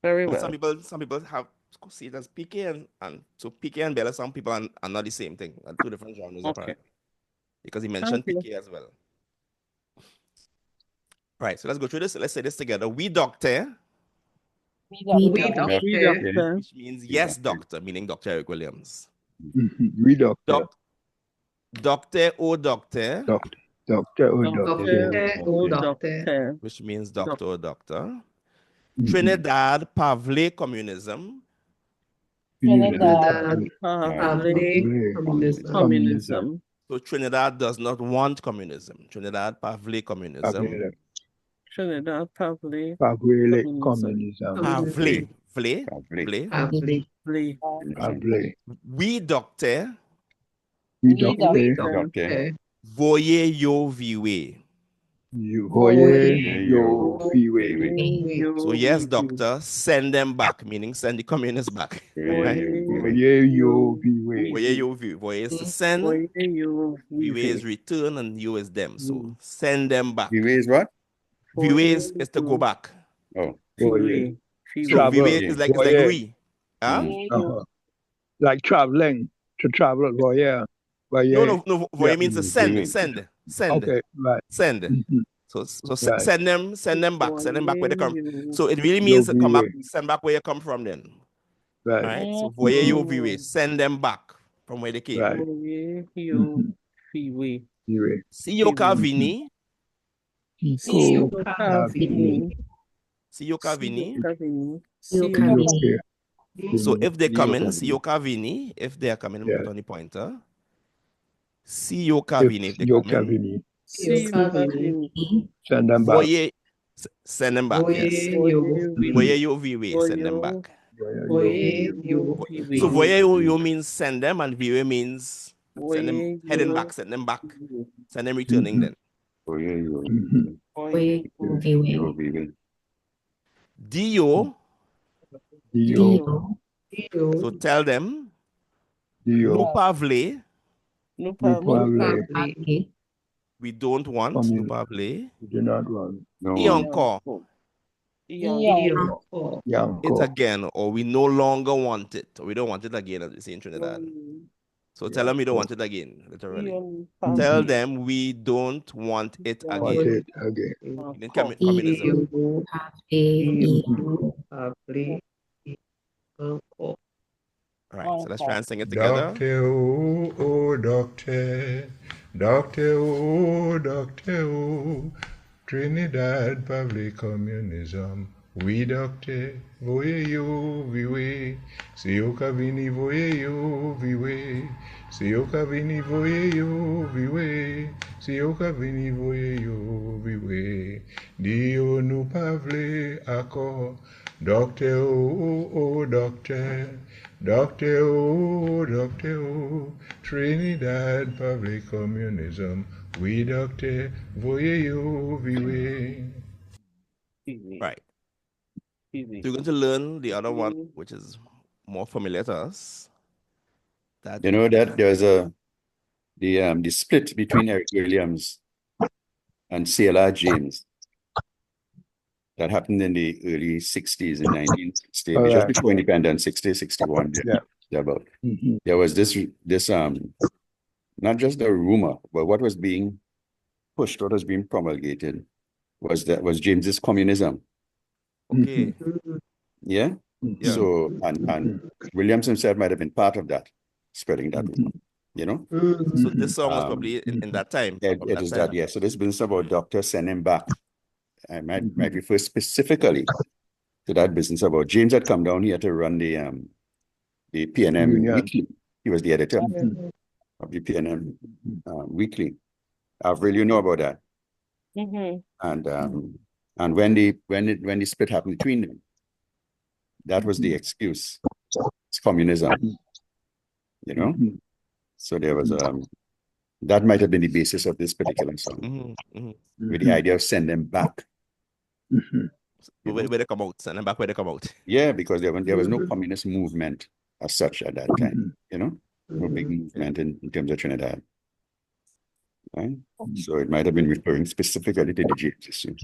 Very well. Some people have see it as PK and so PK and Palé, some people are not the same thing. Are 2 different genres apparently. Because he mentioned PK as well. Right, so let's go through this. Let's say this together. We doctor. We doctor. Which means yes, doctor, meaning Dr. Eric Williams. We doctor. Doctor or doctor. Doctor or doctor. Which means doctor or doctor. Trinidad Palé communism. Trinidad communism. So Trinidad does not want communism. Trinidad Palé communism. Trinidad Palé communism. Palé. We doctor. Voye yo viwe. So yes, doctor, send them back, meaning send the communists back. Right? Voye is to send, viwe is return, and you is them. So send them back. Viwe is what? Viwe is to go back. Oh. So viwe is like re. Like traveling, to travel, voyeur. No, voye means to send. Okay, right. Send. So send them back where they come. So it really means to come back, send back where you come from then. Right? So voye yo viwe, send them back from where they came. Right. Si yo ka vini. So if they come in, si yo ka vini, if they are coming, put on the pointer. Si yo ka vini, if they come in. Send them back. Voye, send them back, yes. Voye yo viwe, send them back. So voye yo means send them, and viwe means send them heading back, send them back, send them returning then. Dio. So tell them. No pavle. We don't want. No pavle. We do not want. It's again, or we no longer want it, or we don't want it again, as we say in Trinidad. So tell them we don't want it again, literally. Tell them we don't want it again. Communism. Right, so let's try and sing it together. Doctor, oh, doctor. Doctor, oh, Trinidad Palé communism. We doctor, voye yo viwe. Si yo ka vini voye yo viwe. Si yo ka vini voye yo viwe. Si yo ka vini voye yo viwe. Dio nu pavle ako. Doctor, oh, doctor. Doctor, oh, Trinidad Palé communism. We doctor, voye yo viwe. Right. So you're going to learn the other one, which is more familiar to us. You know that there's the split between Eric Williams and CLR James that happened in the early 60s, in 1960, just before independence, 60, 61. About. There was this not just a rumor, but what was being pushed, what was being promulgated was James's communism. Okay. Yeah. Yeah. So and Williams himself might have been part of that, spreading that, you know. So this song was probably in that time. It is that, yeah. So this business about doctor sending back, I might refer specifically to that business about James had come down here to run the PNM Weekly. He was the editor of the PNM Weekly. Avril, you know about that. And when the split happened between them, that was the excuse. It's communism, you know. So there was that might have been the basis of this particular song, with the idea of send them back. Where they come out, send them back where they come out. Yeah, because there was no communist movement as such at that time, you know, no big movement in terms of Trinidad. Right? So it might have been referring specifically to the James issue.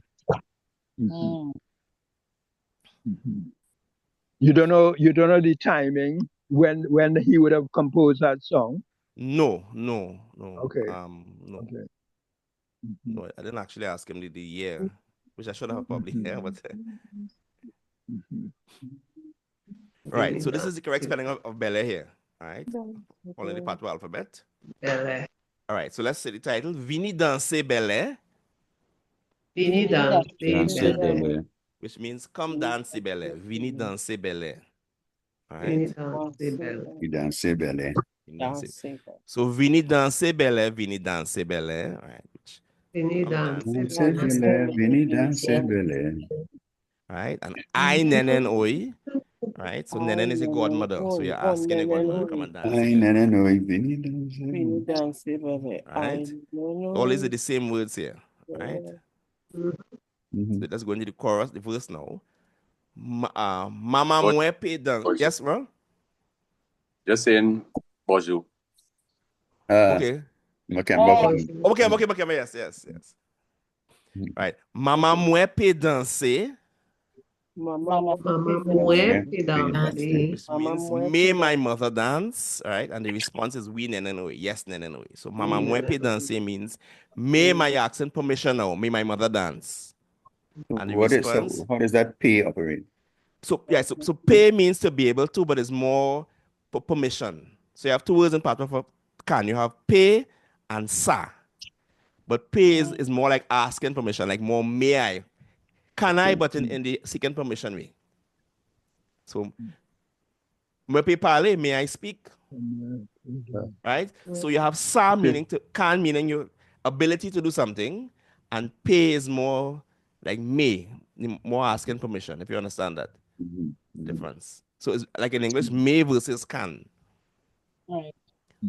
You don't know the timing when he would have composed that song? No. Okay. No. Okay. No, I didn't actually ask him the year, which I should have probably. Yeah, but right. So this is the correct spelling of Belé here. All right. Following the Patwa alphabet. Belé. All right. So let's say the title: Vini danser Belé. Vini danser Belé. Which means come dance Belé. Vini danser Belé. All right. Vini danser Belé. Vini danser Belé. So Vini danser Belé. Vini danser Belé. All right. Vini danser Belé. Vini danser Belé. Right. And I nenen oi. Right. So nenen is a godmother. So you're asking a godmother to come and dance. I nenen oi. Vini danser Belé. Right. All is the same words here. Right. So let's go into the chorus, the verse now. Mama mwepe dance. Yes, bro? Just saying bonjour. Okay. Okay. Yes. Right. Mama mwepe danser. Mama mwepe danser. Which means may my mother dance. Right. And the response is we nenenoi. Yes, nenenoi. So mama mwepe danser means may my asking permission now. May my mother dance. And the response, how does that pay operate? So yeah, so pay means to be able to, but it's more permission. So you have two words in Patwa for can. You have pay and sa. But pay is more like asking permission, like more may I. Can I, but in the seeking permission way. So me pay Palé, may I speak? Right? So you have sa meaning to can meaning your ability to do something, and pay is more like may, more asking permission, if you understand that difference. So it's like in English, may versus can. Right.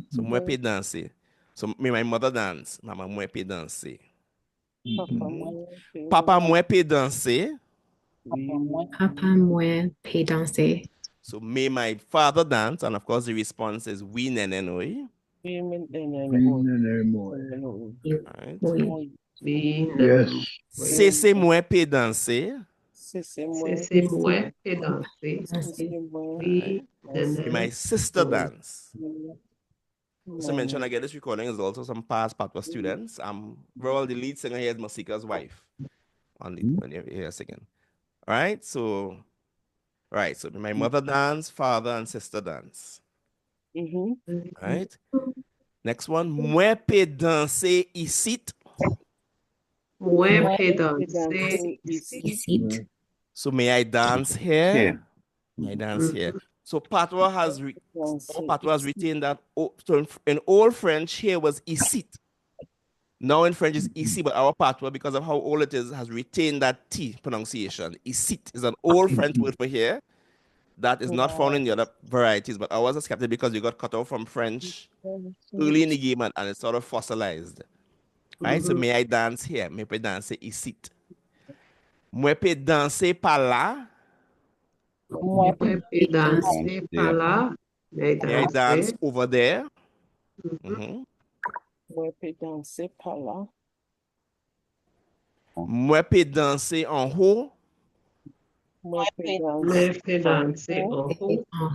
So mwepe danser. So may my mother dance. Mama mwepe danser. Papa mwepe danser. Papa mwepe danser. So may my father dance, and of course the response is we nenenoi. Right. Yes. Sese mwepe danser. Sese mwepe danser. My sister dance. So mention again, this recording is also some past Patwa students. Well, the lead singer here is Masika's wife. When you hear singing. All right, so my mother dance, father and sister dance. All right. Next one, mwepe danser isit. Mwepe danser isit. So may I dance here? May I dance here? So Patwa has retained that. So in old French, here was isit. Now in French is ici, but our Patwa, because of how old it is, has retained that T pronunciation. Isit is an old French word for here that is not found in the other varieties, but ours is kept because you got cut off from French early in the game and it's sort of fossilized. Right? So may I dance here? May I dance isit? Mwepe danser Palé. Mwepe danser Palé. May I dance over there? Mwepe danser Palé. Mwepe danser en haut. Mwepe danser en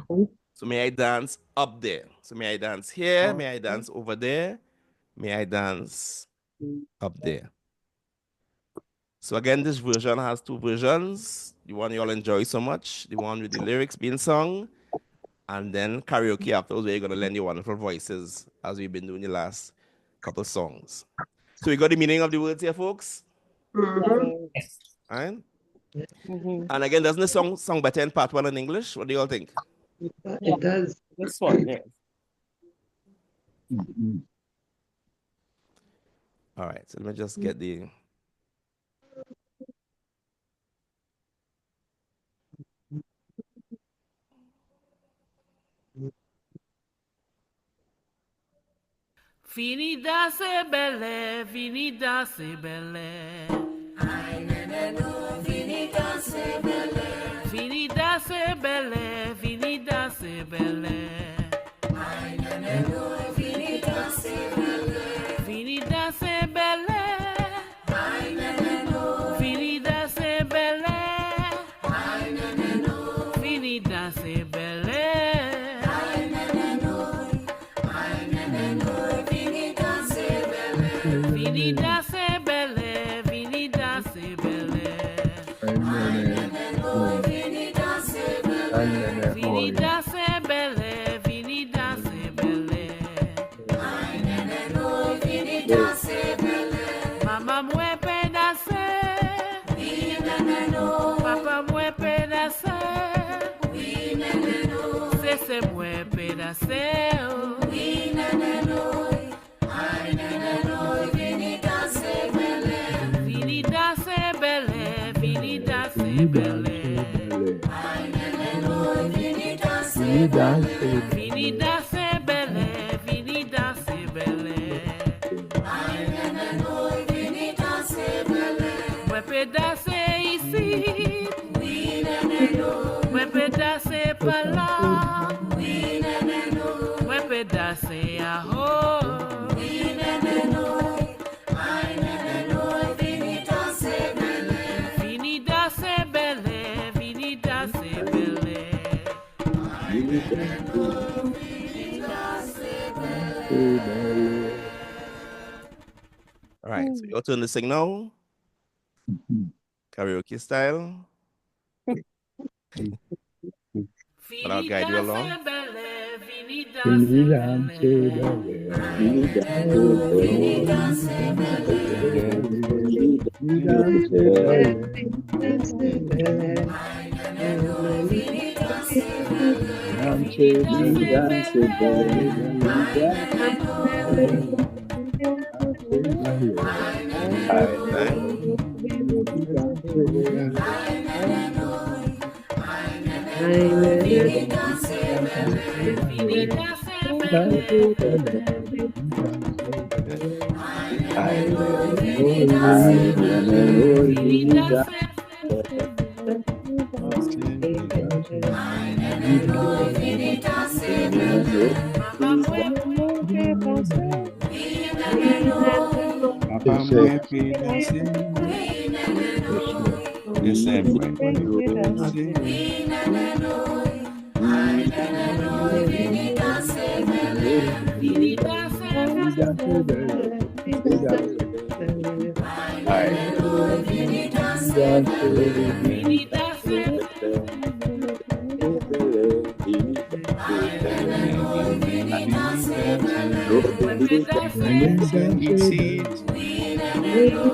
haut. So may I dance up there? So may I dance here? May I dance over there? May I dance up there? So again, this version has two versions. The one you all enjoy so much, the one with the lyrics being sung, and then karaoke afterwards, where you're going to lend your wonderful voices as we've been doing the last couple songs. So we got the meaning of the words here, folks? Mhm. Right? And again, doesn't the song better in part 1 in English? What do you all think? It does. This one, yeah. All right, so let me just get the... Fini danse belle, fini danse belle. Ay, nene, no, fini danse belle. Fini danse belle, fini danse belle. Ay, nene, no, fini danse belle. Fini danse belle. Ay, nene, no, fini danse belle. Ay, nene, no, fini danse belle. Ay, nene, no, ay, nene, no, fini danse belle. Fini danse belle, fini danse belle. Ay, nene, no, fini danse belle. Fini danse belle, fini danse belle. Ay, nene, no, fini danse belle. Mama mwe pe danse. Oui, nene, no. Papa mwe pe danse. Oui, nene, no. Sese mwe pe danse. Oui, nene, no. Ay, nene, no, fini danse belle. Fini danse belle, fini danse belle. Ay, nene, no, fini danse belle. Fini danse belle, fini danse belle. Ay, nene, no, fini danse belle. Mwen pe danse ici. Oui, nene, no. Mwen pe danse pa la. Oui, nene, no. Mwen pe danse a ho. Oui, nene, no. Ay, nene, no, fini danse belle. Fini danse belle, fini danse belle. Ay, nene, no, fini danse belle. All right, so your turn to sing now. Karaoke style. And I'll guide you along. Fini danse belle. Fini danse belle. Fini danse belle. Ay, nene, no, fini danse belle. Fini danse belle. Ay, nene, no. Ay, nene, no. Ay, nene, no. Ay, nene, no. Fini danse belle. Fini danse belle. Ay, nene, no. Fini danse belle. Fini danse ay, nene, no, fini danse belle. Mama mwe oui, nene, no. Papa mwe pe Oui, danse. nene, no. Listen, mwe pe danse. Oui, nene, no. Ay, nene, no, fini danse belle. Fini danse belle. Ay, nene, no, fini danse belle. Fini danse ay, nene, no, fini danse belle. Mwen pe danse. Oui, nene, no.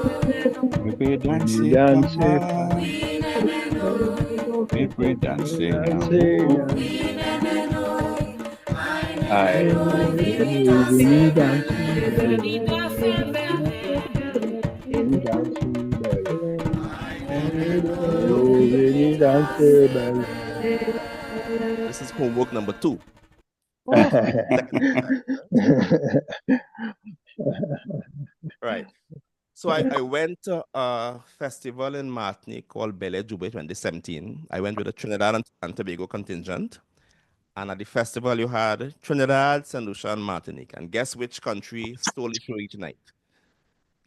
Mwe pe danse Danse papa. Oui, nene, no. Mwe pe danse yamo. Oui, nene, no. Ay, Ay, nene, no, fini danse danse belle. Fini danse belle. This is homework number 2. Right. So I went to a festival in Martinique called Belle Jube 2017. I went with a Trinidad and Tobago contingent. And at the festival, you had Trinidad, St. Lucia, and Martinique. And guess which country stole the show each night?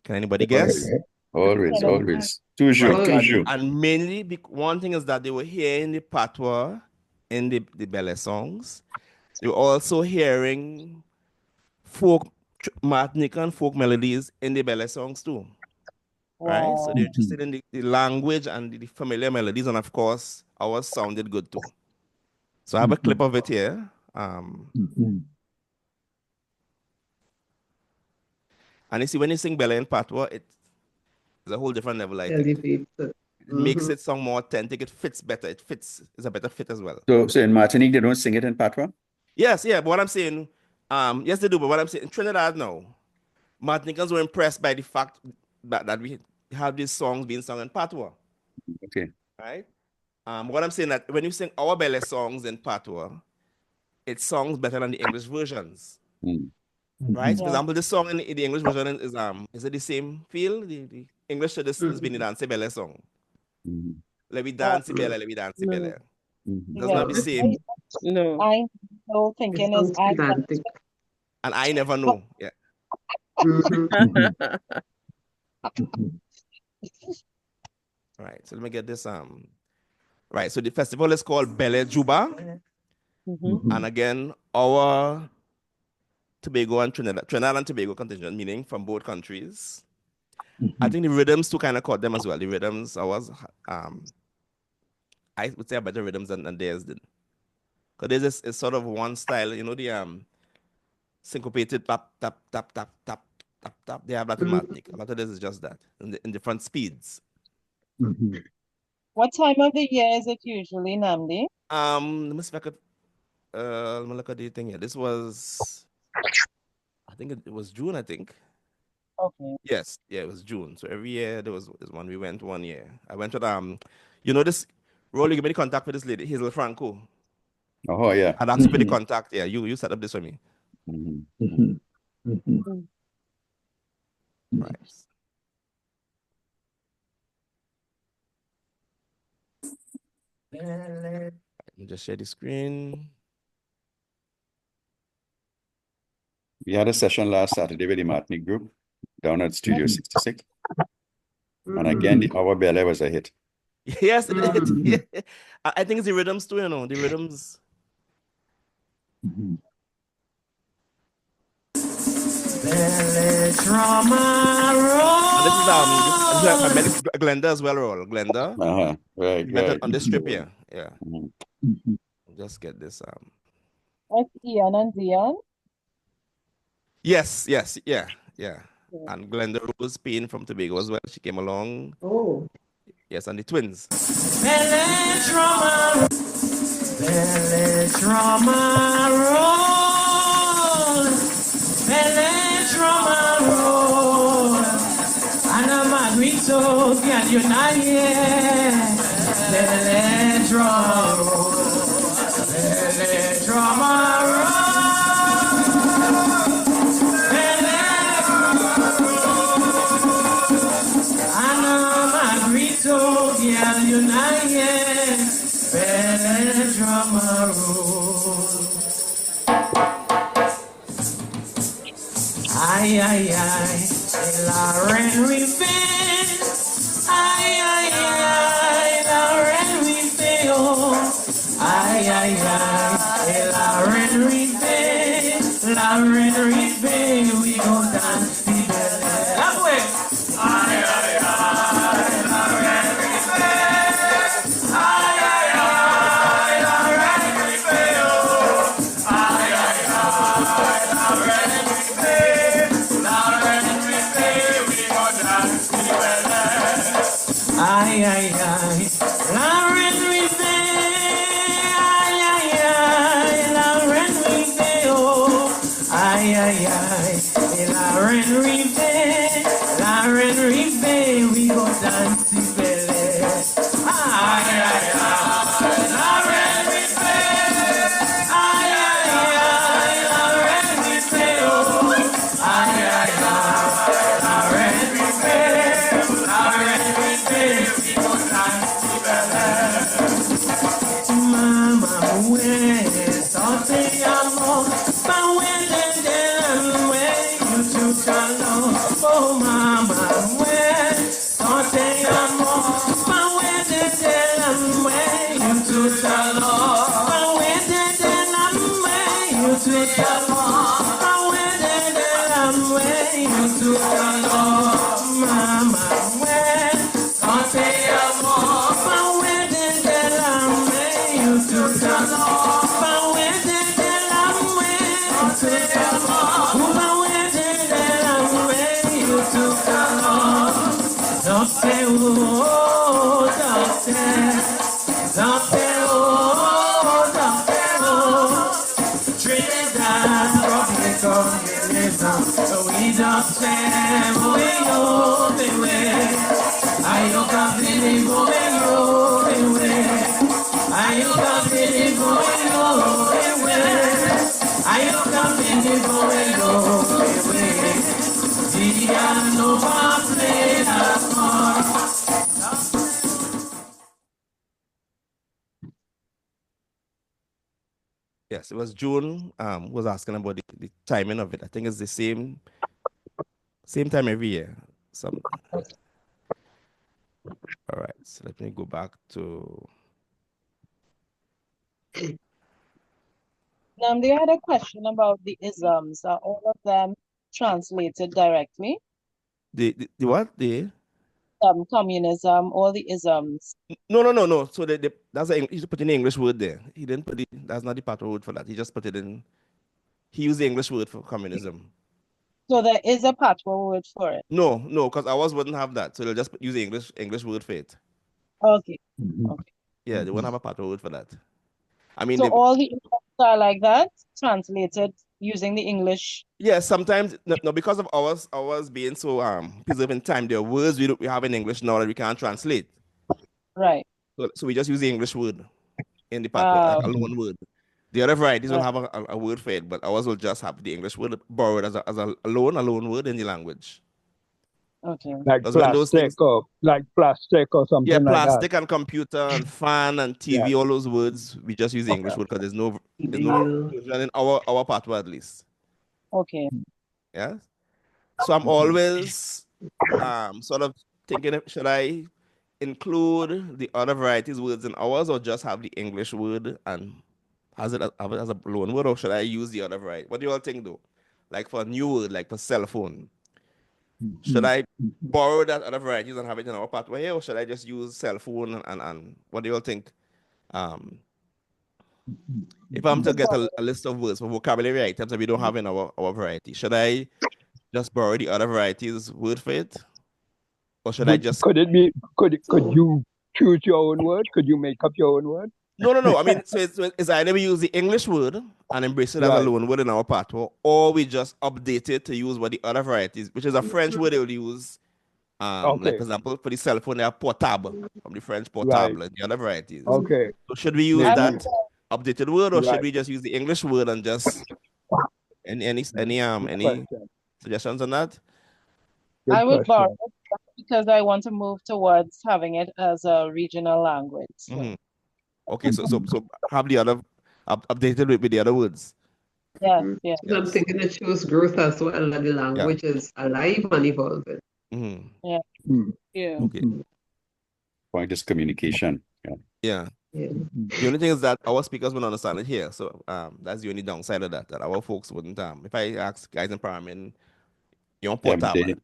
Can anybody guess? always. Toujours, Right. toujours. And mainly, one thing is that they were hearing the Patwa in the Belle songs. They were also hearing folk, Martinican folk melodies in the Belle songs too. right? So Wow. they're interested in the language and the familiar melodies, and of course, ours sounded good too. So I have a clip of it here. And you see, when you sing Bele in Patwa, it's a whole different level, I think. Elevates it. It makes it sound more authentic. It fits better. It's a better fit as well. So in Martinique, they don't sing it in Patwa? Yes, yeah, but what I'm saying, yes, they do, but what I'm saying, in Trinidad now, Martinicans were impressed by the fact that we have these songs being sung in Patwa. Okay. Right? What I'm saying that when you sing our Bele songs in Patwa, it sounds better than the English versions. Right? So for example, this song in the English version is it the same feel? The English to this is being the Dance Bele song. Let me dance Bele, let me dance Bele. Doesn't have the same. No. I know thinking is I pedantic. And I never know. Yeah. Right. So let me get this. Right. So the festival is called Bele Juba. And again, our Tobago and Trinidad and Tobago contingent, meaning from both countries. I think the rhythms too kind of caught them as well. The rhythms, I would say better rhythms than theirs did. Because there's this sort of one style, you know, the syncopated tap, tap, tap, tap, tap, tap, tap. They have that in Martinique. A lot of this is just that, in different speeds. What time of the year is it usually, Namdi? Let me see if I could, let me look at the thing here. This was, I think it was June, I think. Okay. Yes, yeah, it was June. So every year there's one. We went one year. I went with you know this. Rolly, give me the contact for this lady, Hazel Franco. Oh yeah. I'd ask you for the contact. Yeah, you set up this for me. Right. Let me just share the screen. We had a session last Saturday with the Martinique group down at Studio 66. And again, the Our Bele was a hit. Yes, I think it's the rhythms too, you know, the rhythms. And this is Glenda as well, Roll. Glenda. Right. On this strip here. Yeah. Just get this. That's Ian and Dion. Yes, yeah. And Glenda Rose Payne from Tobago as well. She came along. Oh. Yes, and the twins. Ay, ay, ay, la reine rive. Ay, ay, ay, la reine rive. Oh. Ay, ay, ay, la reine rive. La reine rive. We go dance the belle. That way. Ay, ay, ay, la reine rive. Ay, ay, ay, la reine rive. Oh. Ay, ay, ay, la reine rive. Ay, ay, ay, la reine rive. Ay, ay, ay, la reine rive. Oh, ay, ay, ay, la reine rive. La reine rive. We go dance the belle. Ay, ay, ay, la reine rive. Ay, ay, ay, la reine rive. Oh, ay, ay, ay, la reine rive. La reine rive. Mama, where something amor, but when you took oh mama, where something amor, but when you took but when you took but when you took mama, where Trinidad, Republican, we don't stand away. I don't come in away. I don't come in away. I don't come in away. No Yes, it was June. Was asking about the timing of it. I think it's the same time every year. All right, so let me go back to. They had a question about the isms. Are all of them translated directly? The what? The communism, all the isms. No. So that's he put in the English word there. He didn't put it. That's not the Patwa word for that. He just put it in. He used the English word for communism. So there is a Patwa word for it. No, because ours wouldn't have that. So they'll just use the English word for it. Okay. Okay. Yeah, they won't have a Patwa word for that. I mean, so all the isms are like that, translated using the English. Yeah, sometimes no, because of ours being so preserving time, there are words we have in English now that we can't translate. Right. So we just use the English word in the Patwa, like a loan word. The other varieties will Right. have a word for it, but ours will just have the English word borrowed as a loan word in the language. Okay. Like Because when those things, plastic or something yeah, like that. plastic and computer and fan and TV, all those words, we just use the English word because there's no version in our Patwa at least. Okay. Yeah. So I'm always sort of thinking, should I include the other varieties words in ours or just have the English word and have it as a loan word, or should I use the other variety? What do you all think though? Like for a new word, like for cell phone, should I borrow that other varieties and have it in our pathway here, or should I just use cell phone and what do you all think? If I'm to get a list of words for vocabulary items that we don't have in our variety, should I just borrow the other varieties word for it? Or should I just could you choose your own word? Could you make up your own word? No. I mean, so it's either we use the English word and embrace it as a loan word in our Patwa, or we just update it to use what the other varieties, which is a French word they will use. Like for example, for the cell phone, they have portable from the French portable and the other varieties. Okay. So should we use that updated word, or should we just use the English word and just any suggestions on that? I would borrow it because I want to move towards having it as a regional language. So. Okay, so have the other updated with the other words. Yeah. I'm thinking it shows growth as well, that the language is alive and evolving. Yeah. Yeah. Okay. Point is communication. Yeah. The only thing is that our speakers wouldn't understand it here. So that's the only downside of that our folks wouldn't. If I ask guys in Paramin, you're portable.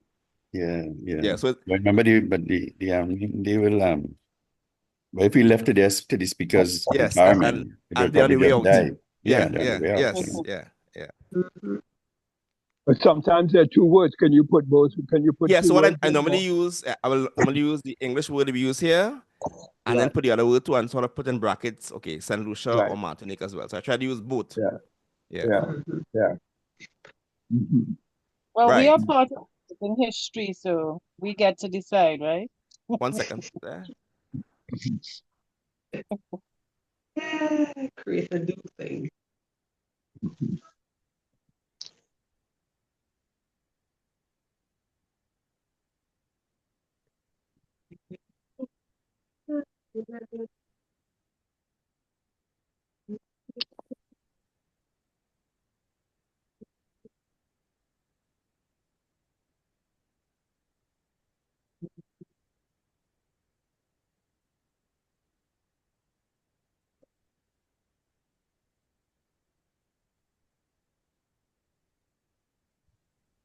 Yeah. So remember they will but if we left it to the speakers environment, and they're on the way out. Die. Yeah. But sometimes there are two words. Can you put both? Can you put two so what words I normally use, I will normally use the English word we use here, and then put the other word too, and sort of put in brackets, okay, Saint Lucia or Martinique as well. So I try to use both. Yeah. Well, we are part of in history, so we get to decide, right? 1 second. Create a new thing.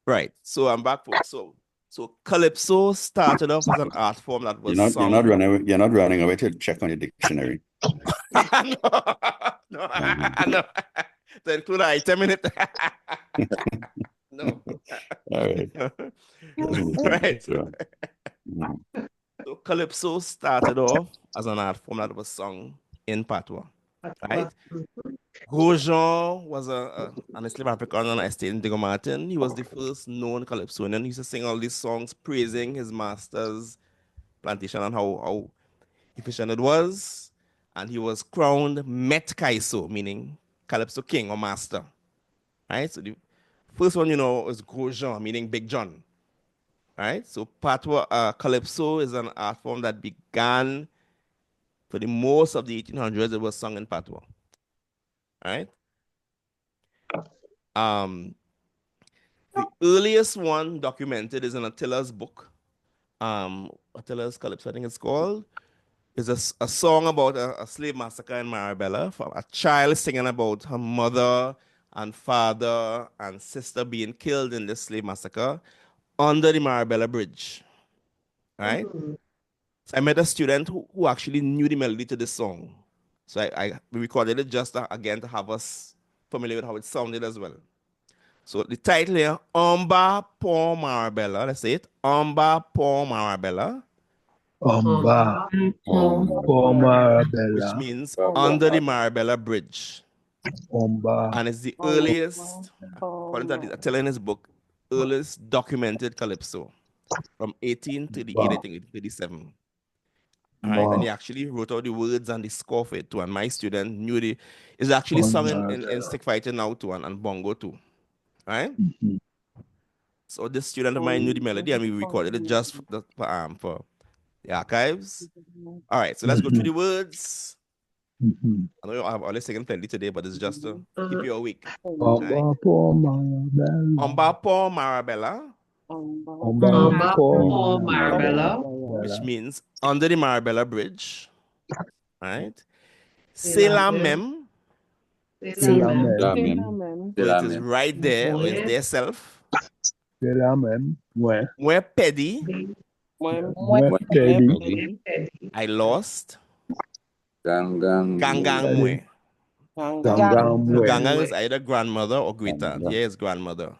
Right. So I'm back, folks. So Calypso started off as an art form that was you're not running away to check on your dictionary. No. To include an item in it. No. All right. Right. So Calypso started off as an art form that was sung in Patwa, right? Grosjean was an slave African on an estate in Diego Martin. He was the first known calypsonian. He used to sing all these songs praising his master's plantation and how efficient it was. And he was crowned Met Kaiso, meaning Calypso King or Master, right? So the first one, is Grosjean, meaning Big John, right? So Patwa Calypso is an art form that began for the most of the 1800s. It was sung in Patwa, right? The earliest one documented is in Attila's book. Attila's Calypso, I think it's called. Is a song about a slave massacre in Marabella, for a child singing about her mother and father and sister being killed in this slave massacre under the Marabella Bridge, right? So I met a student who actually knew the melody to this song. So we recorded it just again to have us familiar with how it sounded as well. So the title here, Omba por Marabella, let's say it, Omba por Marabella. Omba por Marabella. Which means under the Marabella Bridge. Omba. And it's the earliest, according to Attila in his book, earliest documented calypso from 1838, I think 1837. All right, and he actually wrote out the words and the score for it too. And my student knew it's actually sung in stick fighting now too and bongo too. Right? So this student of mine knew the melody and we recorded it just for the archives. All right, so let's go through the words. I know I have only singing plenty today, but it's just to keep you awake. Omba por Marabella. Omba por Marabella. Omba por Marabella. Which means under the Marabella Bridge. Right? C'est la même. C'est la même. It is right there, or it's there self. C'est la même. Ouais. Mwen pedi. I lost. Gangang mwe. Gangang is either grandmother or great aunt. Here is grandmother.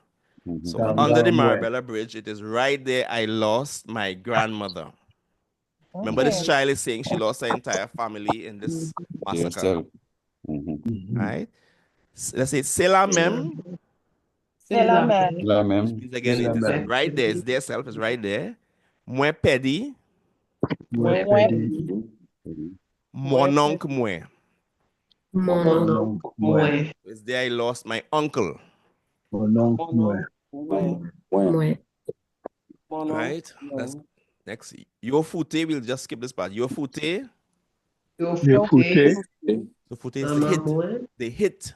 So under the Marabella Bridge, it is right there. I lost my grandmother. Remember, this child is saying she lost her entire family in this massacre. Right? Let's say, c'est la même. C'est la même. Which means again, it is right there. It's there self. It's right there. Mwen pedi. Mon oncle mwen. It's there I lost my uncle. Right? That's next. Your fute, we'll just skip this part. Your fute. Your fute. The fute is the hit. They hit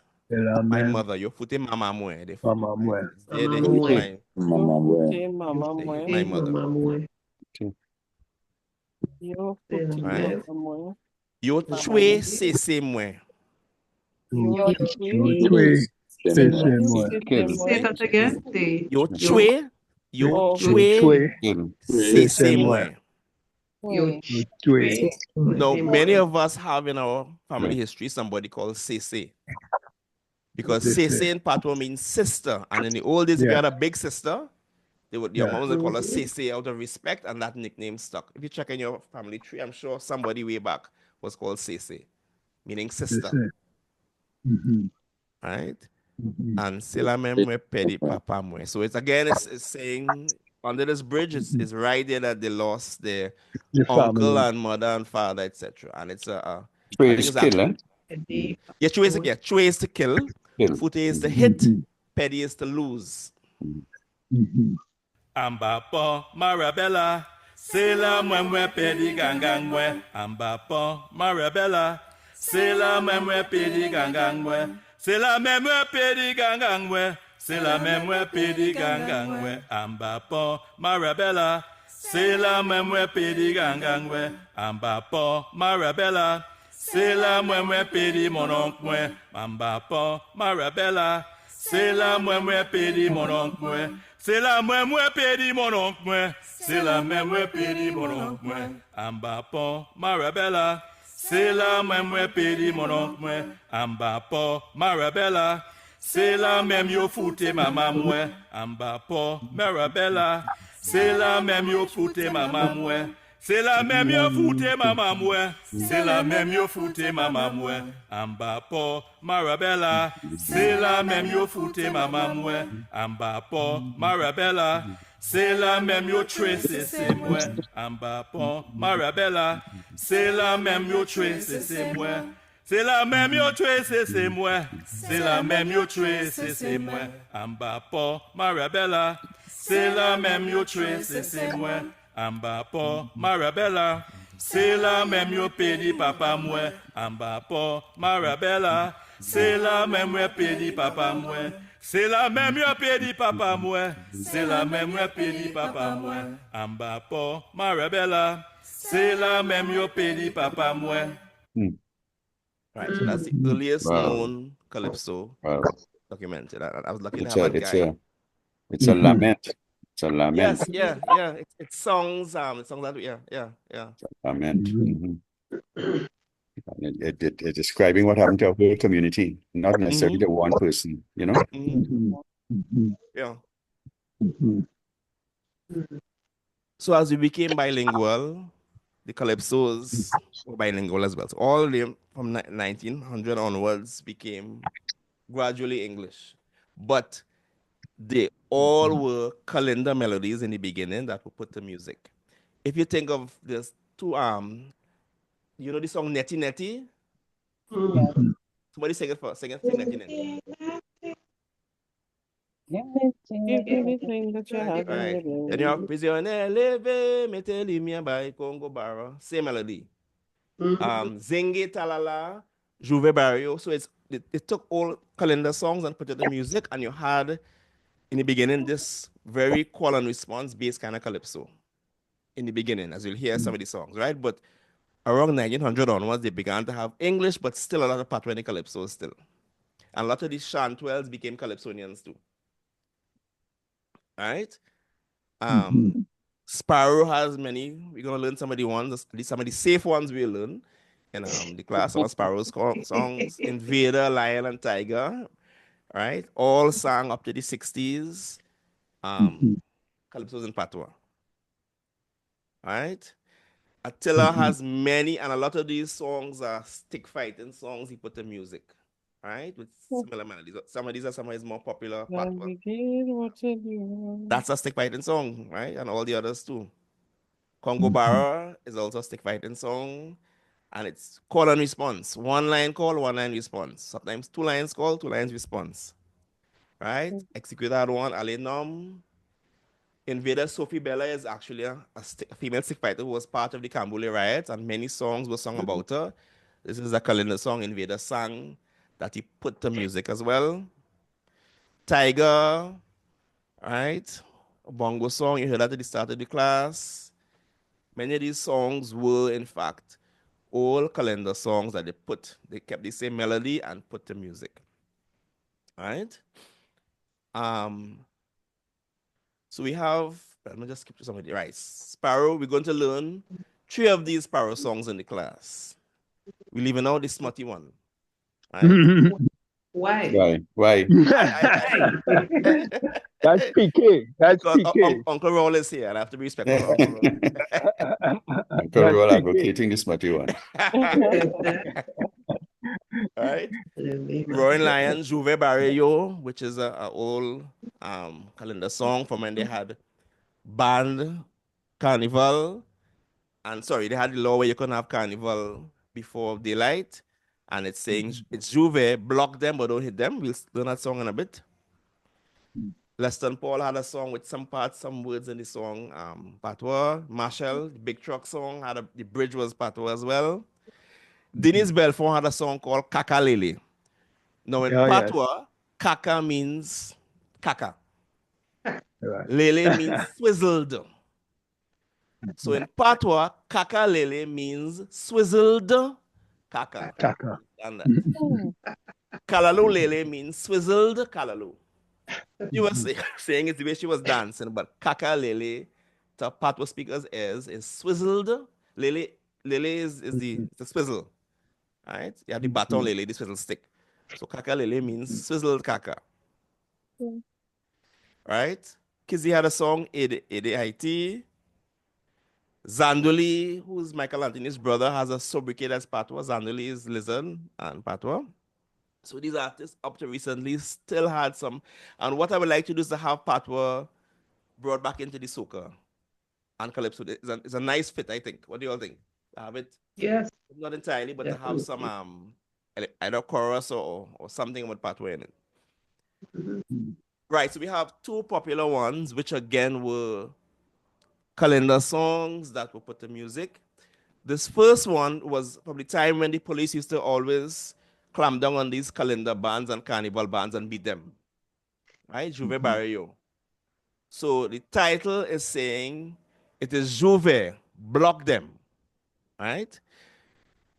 my mother. Your fute mama mwe. Mama mwe. They hit my mother. Right? Yo chwe sese mwe. Yo chwe sese mwe. Say that again. Yo chwe sese mwe. Now, many of us have in our family history somebody called Sese. Because Sese in Patwa means sister. And in the old days, if you had a big sister, your moms would call her Sese out of respect, and that nickname stuck. If you check in your family tree, I'm sure somebody way back was called Sese, meaning sister. Right? And Sela Memwe Pedi Papa Mwe. So it's again, it's saying under this bridge, it's right there that they lost their uncle and mother and father, etc. And it's a Chwe is kill, eh? Yeah, chwe is to kill. Fute is to hit. Pedi is to lose. Amba po Marabella, c'est la mwe pedi gangang mwe. Amba po Marabella, c'est la mwe pedi gangang mwe. C'est la même pedi gangang mwe. C'est la même pedi gangang mwe. Amba po Marabella, c'est la même pedi gangang mwe. Amba po Marabella, c'est la même pedi mon oncle mwe. Amba po Marabella, c'est la même pedi mon oncle mwe. C'est la même pedi mon oncle mwe. C'est la même pedi mon oncle mwe. Amba po Marabella, c'est la même pedi mon oncle mwe. Amba po Marabella, c'est la même yo foute maman mwe. Amba po Marabella, c'est la même yo foute maman mwe. C'est la même yo foute maman moué. C'est la même yo foute maman moué. Amba po Marabella. C'est la même yo foute maman moué. Amba po Marabella. C'est la même yo trace c'est moi. Amba po Marabella. C'est la même yo trace c'est moi. C'est la même yo trace c'est moi. C'est la même yo trace c'est moi. Amba po Marabella. C'est la même yo trace c'est moi. Amba po Marabella. C'est la même yo pedi papa moi. Amba po Marabella. C'est la même yo pedi papa moi. C'est la même yo pedi papa moi. C'est la même yo pedi papa moi. Amba po Marabella. C'est la même yo pedi papa moi. Right, so that's the earliest known calypso documented. I was lucky to have a guy. It's a lament. It's a lament. Yes, yeah. It's songs. It's songs that yeah. Lament. It's describing what happened to a whole community, not necessarily the one person, you know. Yeah. So as we became bilingual, the calypsos were bilingual as well. So all of them from 1900 onwards became gradually English, but they all were calendar melodies in the beginning that were put to music. If you think of this two you know the song Netty Netty? Somebody sing it for sing Netty Netty. Right. Then you have Prisoner Leve, Metelimia by Congo Barra, same melody. Zingi Talala, Juve Barrio. So they took all calendar songs and put it in music, and you had in the beginning this very call and response based kind of calypso. In the beginning, as you'll hear some of the songs, right? But around 1900 onwards, they began to have English, but still a lot of Patwa calypsos still. And a lot of these Chantwells became calypsonians too. All right? Sparrow has many. We're going to learn some of the ones, some of the safe ones we'll learn in the class. Some of Sparrow's songs, Invader, Lion, and Tiger, right? All sang up to the 60s. Calypsos in Patwa. All right? Attila has many, and a lot of these songs are stick fighting songs he put to music, right? With similar melodies. Some of these are some of his more popular Patwa. That's a stick fighting song, right? And all the others too. Congo Barra is also a stick fighting song, and it's call and response. One line call, one line response. Sometimes two lines call, two lines response, right? Execute that one, Alenom. Invader Sophie Bella is actually a female stick fighter who was part of the Cambule riots, and many songs were sung about her. This is a calendar song Invader sang that he put to music as well. Tiger, right? A bongo song, you heard that at the start of the class. Many of these songs were, in fact, old calendar songs that they kept the same melody and put to music. All right? So we have, let me just skip to somebody. Right, Sparrow, we're going to learn 3 of these Sparrow songs in the class. We're leaving out the smutty one. Right? Why? That's PK. That's PK. Uncle Roll is here. I have to be respectful. Uncle Roll. Uncle Roll advocating the smutty one. Right? Roaring Lion, Juve Barrio, which is an old calendar song from when they had band carnival. And sorry, they had the law where you couldn't have carnival before daylight. And it's saying, it's Juve, block them but don't hit them. We'll learn that song in a bit. Leston Paul had a song with some parts, some words in the song. Patwa, Marshall, the Big Truck song, the bridge was Patwa as well. Denise Belfort had a song called Kaka Lele. Now in Patwa, Kaka means Kaka. Right. Lele means swizzled. So in Patwa, Kaka Lele means swizzled Kaka. Understand that? Kalalu Lele means swizzled Kalalu. You were saying it's the way she was dancing, but Kaka Lele to Patwa speakers is swizzled. Lele is the swizzle. Right? You have the baton lele, the swizzle stick. So Kaka Lele means swizzled Kaka. Right? Kizzy had a song, Ede Haiti. Zanduli, who's Michael Anthony's brother, has a sobriquet as Patwa. Zanduli is Lizard and Patwa. So these artists up to recently still had some. And what I would like to do is to have Patwa brought back into the soca and calypso. It's a nice fit, I think. What do you all think? To have it? Yes. Not entirely, but Definitely. to have some either chorus or something with Patwa in it. Right, so we have two popular ones, which again were calendar songs that were put to music. This first one was probably time when the police used to always clamp down on these calendar bands and carnival bands and beat them. Right, Juve Barrio. So the title is saying it is Juve, block them. Right?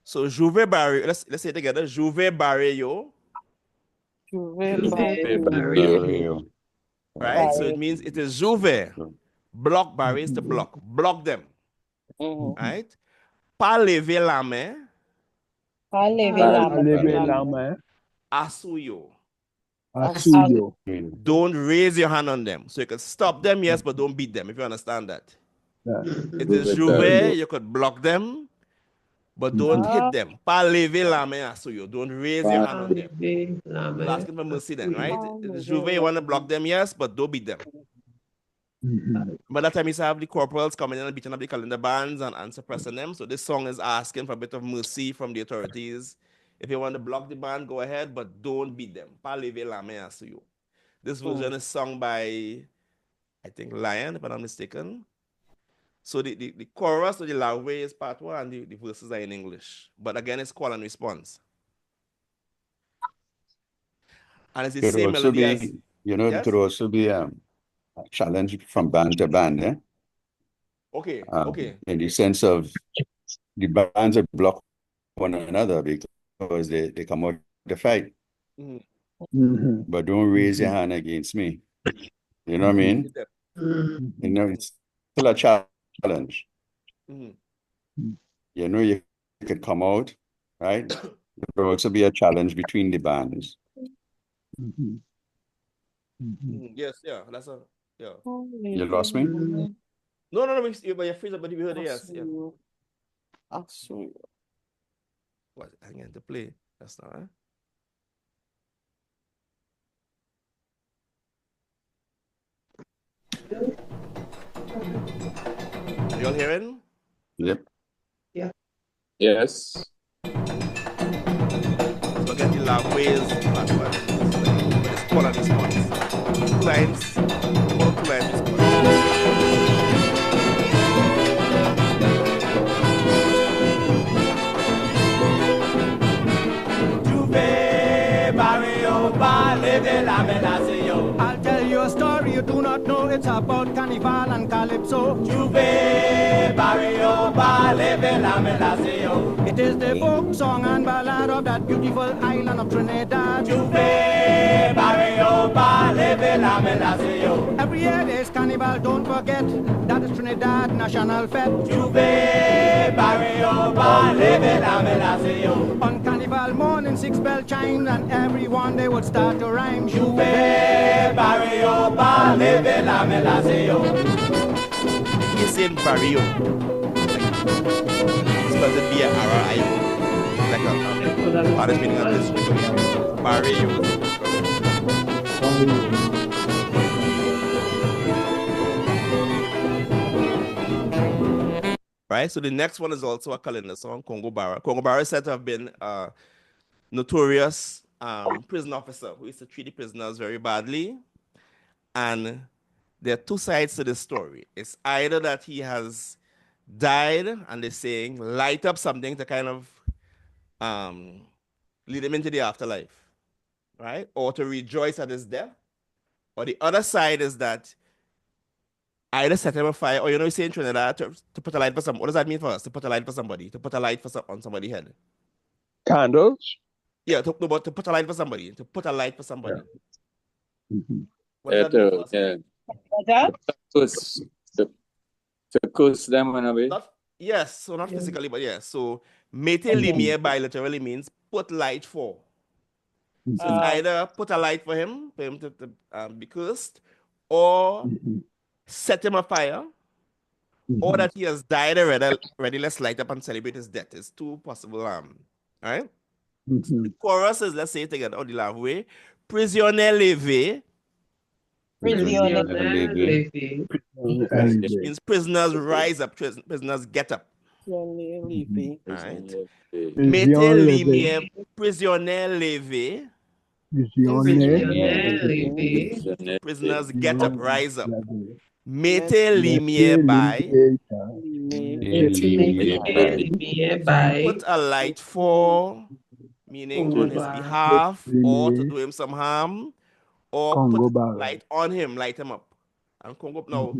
So Juve Barrio, let's say it together, Juve Barrio. Barrio. Right? So it means it is Juve. Block Barrio is to block. Block them. Right? Pas lever la main. Pas lever la main. Asuyo. Asuyo. Don't raise your hand on them. So you can stop them, yes, but don't beat them, if you understand that. Yeah. It is Juve, you could block them, but don't hit them. Pas lever la main asuyo. Don't raise your hand on them. You're asking for mercy then, right? It is Juve, you want to block them, yes, but don't beat them. By that time, you have the corporals coming in and beating up the calendar bands and suppressing them. So this song is asking for a bit of mercy from the authorities. If you want to block the band, go ahead, but don't beat them. Pas lever la main asuyo. This version is sung by, I think, Lion, if I'm not mistaken. So the chorus or the loud way is Patwa and the verses are in English. But again, it's call and response. And it's the same melody as... It could also be a challenge from band to band, eh? Okay, in the sense of the bands that block one another because they come out to fight. But don't raise your hand against me. You know what I mean? You know, it's still a challenge. You know, you could come out, right? There could also be a challenge between the bands. Yes, yeah, that's a, yeah. You lost me? No, but you're free, but you heard it, yes. Yeah. What, hanging to play? That's not, huh? Are you all hearing? Yep. Yeah. Yes. So again, the loud ways, but it's call and response. 2 lines, 2 lines response. I'll tell you a story you do not know. It's about carnival and calypso. It is the folk song and ballad of that beautiful island of Trinidad. Every year there's carnival, don't forget. That is Trinidad National Fete. On carnival morning, 6 bell chimes, and everyone they would start to rhyme. Juve Barrio ba leve la melaseo. It's in Barrio. Spells it B-R-R-I-O. Like a Spanish meaning of this. Barrio. Right, so the next one is also a calendar song, Congo Barra. Congo Barra is said to have been a notorious prison officer who used to treat the prisoners very badly. And there are 2 sides to this story. It's either that he has died and they're saying light up something to kind of lead him into the afterlife, right? Or to rejoice at his death. Or the other side is that either set him on fire, or you say in Trinidad to put a light for some. What does that mean for us? To put a light for somebody, to put a light on somebody's head. Candles? Yeah, to put a light for somebody, to put a light for somebody. Yeah. What does that mean for us? To curse them in a way? Yes, so not physically, but yes. So, mete lumiere by literally means put light for. So it's either put a light for him to be cursed, or set him afire, or that he has died already, let's light up and celebrate his death. It's two possible, right? The chorus is, let's say it again, or the love way. Prisionnaire levé. Prisionnaire levé. Means prisoners rise up, prisoners get up. Right. Right. Mettez lumière, prisionnaire levé. Prisoners get up, rise up. Mettez lumière by. Put a light for, meaning on his behalf, or to do him some harm, or put a light on him, light him up. And Congo, now,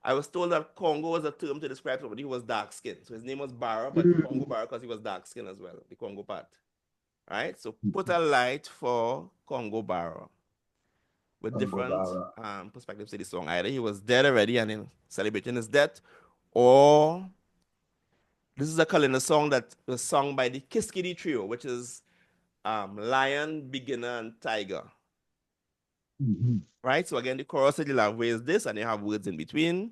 I was told that Congo was a term to describe somebody who was dark skinned. So his name was Barra, but Congo Barra because he was dark skinned as well, the Congo part. Right? So put a light for Congo Barra with different perspectives to the song. Either he was dead already and then celebrating his death, or this is a Kalina song that was sung by the Kiskidi Trio, which is Lion, Beginner, and Tiger. Right? So again, the chorus of the love way is this, and they have words in between.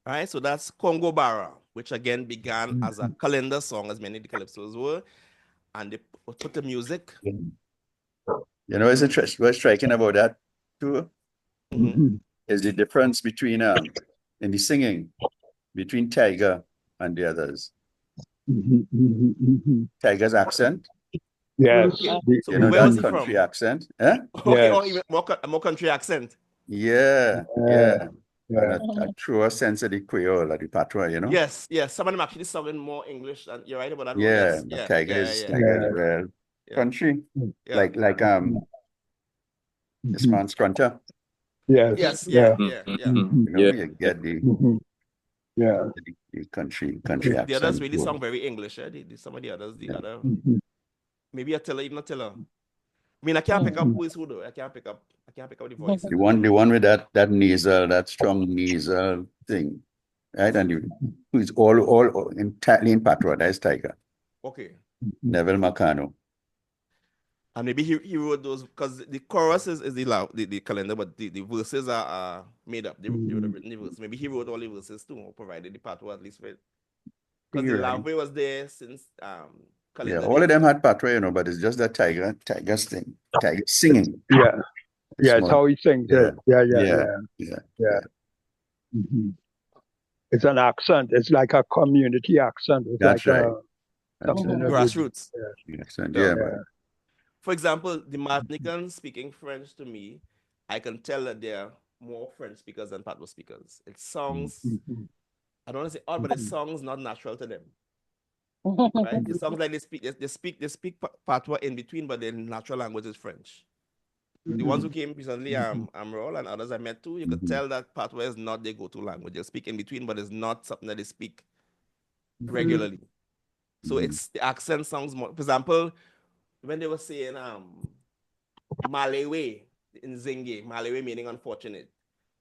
Right, so that's Congo Barra, which again began as a calendar song, as many of the calypsos were, and they put the music. You know, what's striking about that too is the difference between in the singing between Tiger and the others. Tiger's accent. Yes. So you know where was that he country from? accent. Eh? Okay, Yes. or even more country accent. Yeah. And a truer sense of the Creole, of the Patwa, you know? Yes, yes. Some of them actually sounding more English, and you're right about that. Yeah, Yes. Tiger is real country. Yeah. Like this man's Scrunter. Yes. Yeah. You know, you get the country accent. The others really sound very English. Some of the others, maybe even a Tiller. I mean, I can't pick up who is who though. I can't pick up the voice. The one with that nasal, that strong nasal thing, right? And who is all entirely in Patwa. That is Tiger. Okay. Neville Macano. And maybe he wrote those because the chorus is the calendar, but the verses are made up. They would have written the verses. Maybe he wrote all the verses too, or provided the Patwa at least. Because the Lavwe was there since calendar. Yeah, all of them had Patwa, you know, but it's just that Tiger's thing. Tiger singing. Yeah. It's how he sings it. Yeah. It's an accent. It's like a community accent. It's That's like right. Grassroots. Accent. For example, the Martinicans speaking French to me, I can tell that they're more French speakers than Patwa speakers. It sounds, I don't want to say odd, but it sounds not natural to them. Right? It sounds like they speak Patwa in between, but their natural language is French. The ones who came recently, Amrol and others I met too, you could tell that Patwa is not their go-to language. They speak in between, but it's not something that they speak regularly. So it's the accent sounds more. For example, when they were saying Malewe in Zinge, Malewe meaning unfortunate,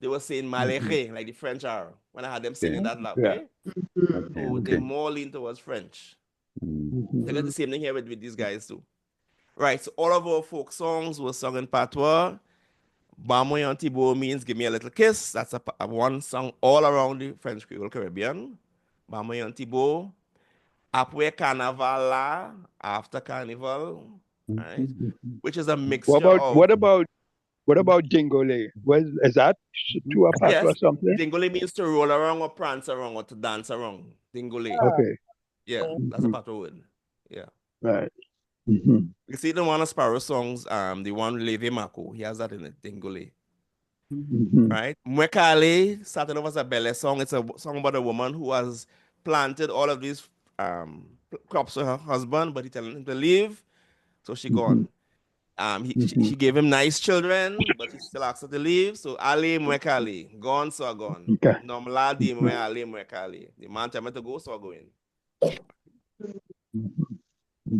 they were saying Malere, like the French are. When I had them singing that way, so they more lean towards French. They got the same thing here with these guys too. Right, so all of our folk songs were sung in Patwa, Bamoy Antibo means give me a little kiss. That's a one song all around the French Creole Caribbean. Bamoy Antibo. Apwe Carnaval la, after Carnival, right? Which is a mixture of... What about Dingole? Is that to a Patwa or something? Dingole means to roll around or prance around or to dance around. Dingole. Okay. Yeah, that's a Patwa word. Yeah. Right. You see the one of Sparrow songs, the one Leve Mako, he has that in it, Dingole. Right? Mwekale started off as a Bele song. It's a song about a woman who has planted all of these crops for her husband, but he telling him to leave, so she gone. She gave him nice children, but he still asked her to leave. So Ali Mwekali, gone, so I gone. Normaladi Mwe Ali Mwekali. The man tell me to go, so I go in.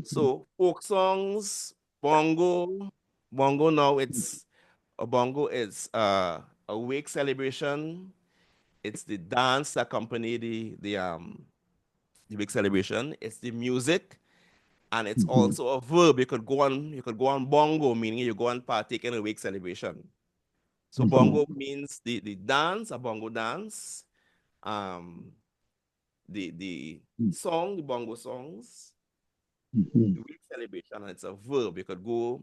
So folk songs, bongo now it's a bongo is a wake celebration. It's the dance that accompany the big celebration. It's the music. And it's also a verb. You could go on bongo, meaning you go and partake in a wake celebration. So bongo means the dance, a bongo dance, the song, the bongo songs, the wake celebration, and it's a verb. You could go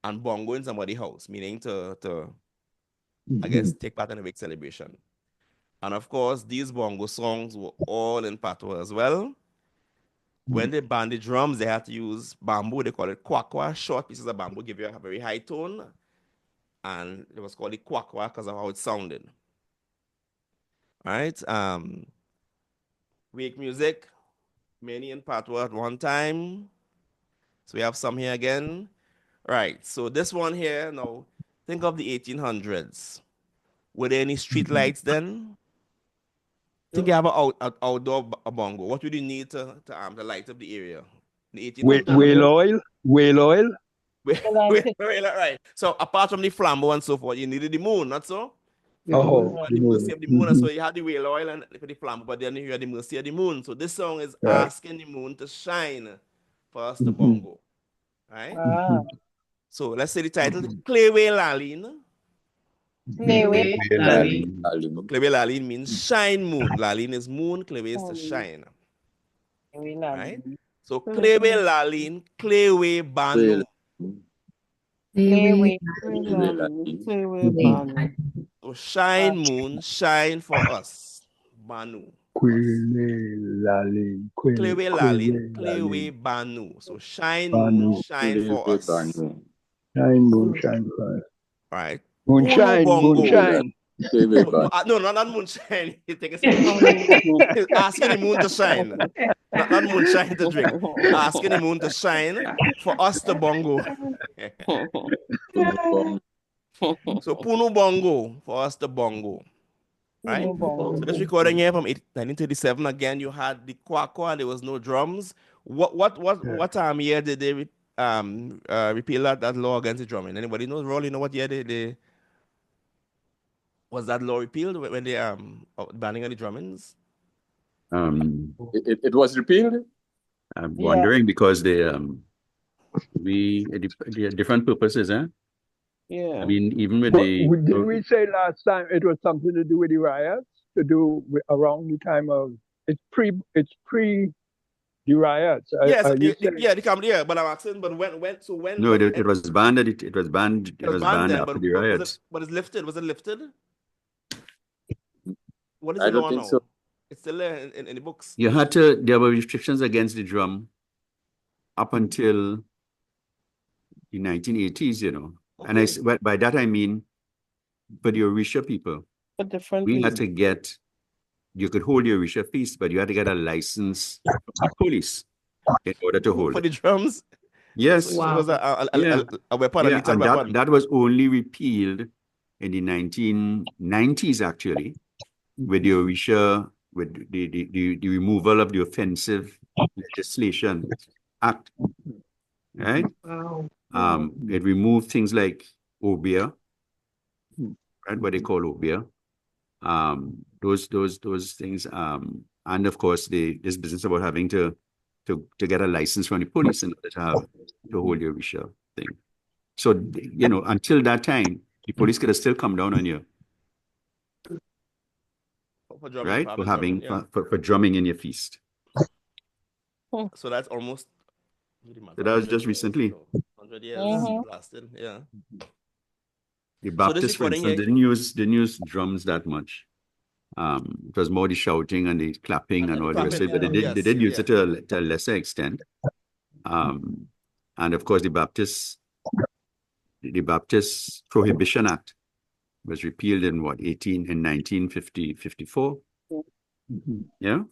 and bongo in somebody's house, meaning to I guess take part in a wake celebration. And of course, these bongo songs were all in Patwa as well. When they band the drums, they had to use bamboo. They call it kwakwa. Short pieces of bamboo give you a very high tone. And it was called the kwakwa because of how it sounded. All right. Wake music, many in Patwa at one time. So we have some here again. Right. So this one here, now, think of the 1800s. Were there any street lights then? Think you have an outdoor bongo. What would you need to light up the area? The 1800s. Whale oil. Right. So apart from the flambeau and so forth, you needed the moon, not so? Oh, the mercy of the moon. So you had the whale oil and for the flambeau, but then you had the mercy of the moon. So this song is asking the moon to shine for us to bongo. Right? So let's say the title, Clewe Laline. Clewe Laline means shine moon. Laline is moon, Clewe is to shine. Right? So Clewe Laline, Clewe Banu. So shine moon, shine for us. Banu. Clewe Laline, Banu. So shine moon, shine for us. Shine moon, shine for us. Right. Moonshine. No, not moonshine. Asking the moon to shine. Not moonshine to drink. Asking the moon to shine for us to bongo. So Punu bongo for us to bongo. Right? So this recording here from 1937, again, you had the kwakwa, there was no drums. What time year did they repeal that law against the drumming? Anybody know? Rolly, know what year they was that law repealed when they banning on the drummings? It was repealed. I'm wondering because they different purposes, huh? Yeah. I mean, even with didn't we say last time it was something to do with the riots? Around the time of it's pre the riots. Yes, but I'm asking, but when? No, it was banned. It was banned after the riots. But it's lifted. Was it lifted? What is I it don't on think now? so. It's still there in the books. There were restrictions against the drum up until the 1980s, you know. Okay. And by that I mean, for the Orisha people, we had to get, you could hold the Orisha feast, but you had to get a license from the police in order to hold for the drums? Yes. So it was a weapon, a lethal weapon. That was only repealed in the 1990s, actually, with the Orisha, with the removal of the Offensive Legislation Act, right? Wow. It removed things like obia, right? What they call obia, those things, and of course this business about having to get a license from the police in order to hold the Orisha thing. So you know, until that time, the police could have still come down on you, For drumming, right? probably For having drumming, yeah. for drumming in your feast. So that's almost. So that was just recently. 100 years lasted, yeah. The Baptists, for instance, didn't use drums that much. It was more the shouting and the clapping and all the rest of it, but they did use it to a lesser extent. And of course, the Baptist Prohibition Act was repealed in 1954. Yeah.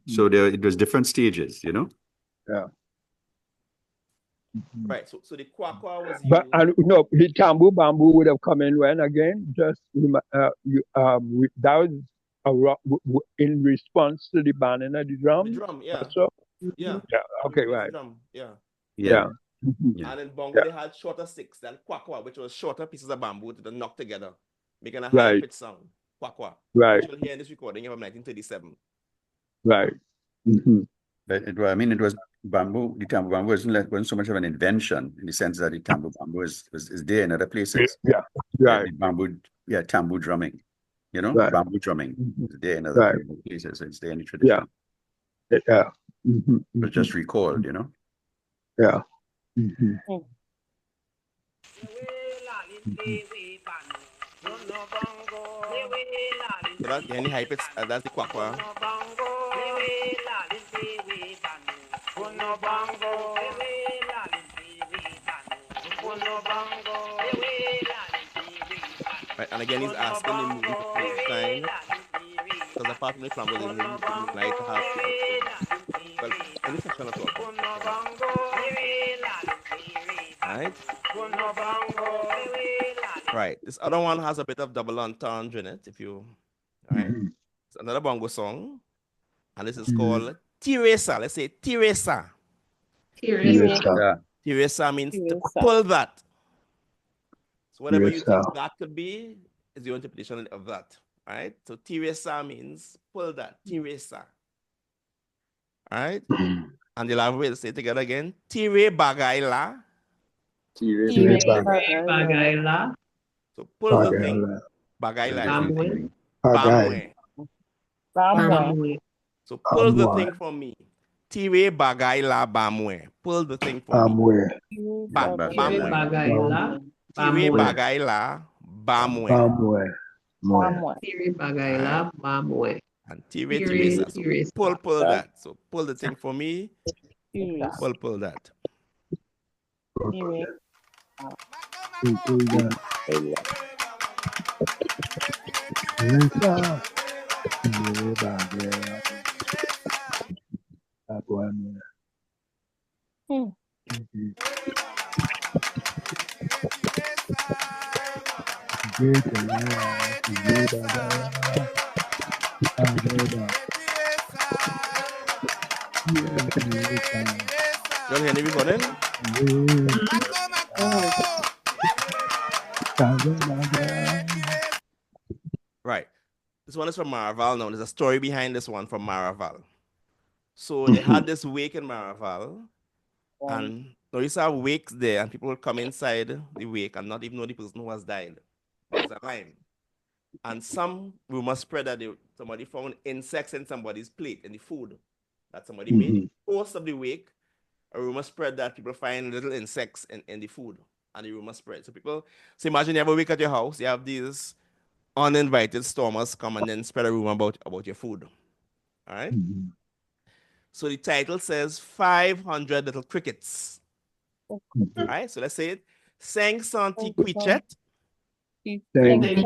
So it was different stages, you know. Yeah. Right. So the kwakwa was But no, the tambour bamboo would have come in when again. Just that was in response to the banning of the drum. The drum, yeah. So, yeah. Okay, right. Drum, yeah. Yeah. And in bongo they had shorter sticks than kwakwa, which was shorter pieces of bamboo to knock together, making a high pitched sound. Kwakwa. Right. Which you'll hear in this recording from 1937. Right. But it was bamboo. The tambour bamboo wasn't so much of an invention in the sense that the tambour bamboo is there in other places. Yeah. Right. Tambour drumming. You know, bamboo drumming is there in other places. It's there in the tradition. Yeah. But just recalled, you know. Yeah. So that's any high pitch. That's the kwakwa. Right, and again, he's asking the moon to shine because apart from the flambeau, the moon light to have. Well, in this section of talk. Right. Right. This other one has a bit of double entendre in it. If you, right. It's another bongo song, and this is called Tiresa. Let's say Tiresa. Tiresa means to pull that. So whatever you think that could be is your interpretation of that, right? So Tiresa means pull that. Tiresa. All right. And you'll have a way to say it together again. Tire bagaila. Tire bagaila. So pull the thing. Bagaila. Bamwe. So pull the thing for me. Tire bagaila bamwe. Pull the thing for me. Bagaila. Tire bagaila bamwe. Tire bagaila bamwe. And Tiresa. So pull that. So pull the thing for me. Pull that. Y'all hear me recording? Right. This one is from Maraval now. There's a story behind this one from Maraval. So they had this wake in Maraval, and now you have wakes there, and people would come inside the wake and not even know the person who has died. There's a line. And some rumor spread that somebody found insects in somebody's plate, in the food that somebody made. Post of the wake, a rumor spread that people find little insects in the food, and the rumor spread. So imagine you have a wake at your house, you have these uninvited stormers come and then spread a rumor about your food. All right? So the title says 500 little crickets. All right? So let's say it. Cinq centi quichet. Cinq centi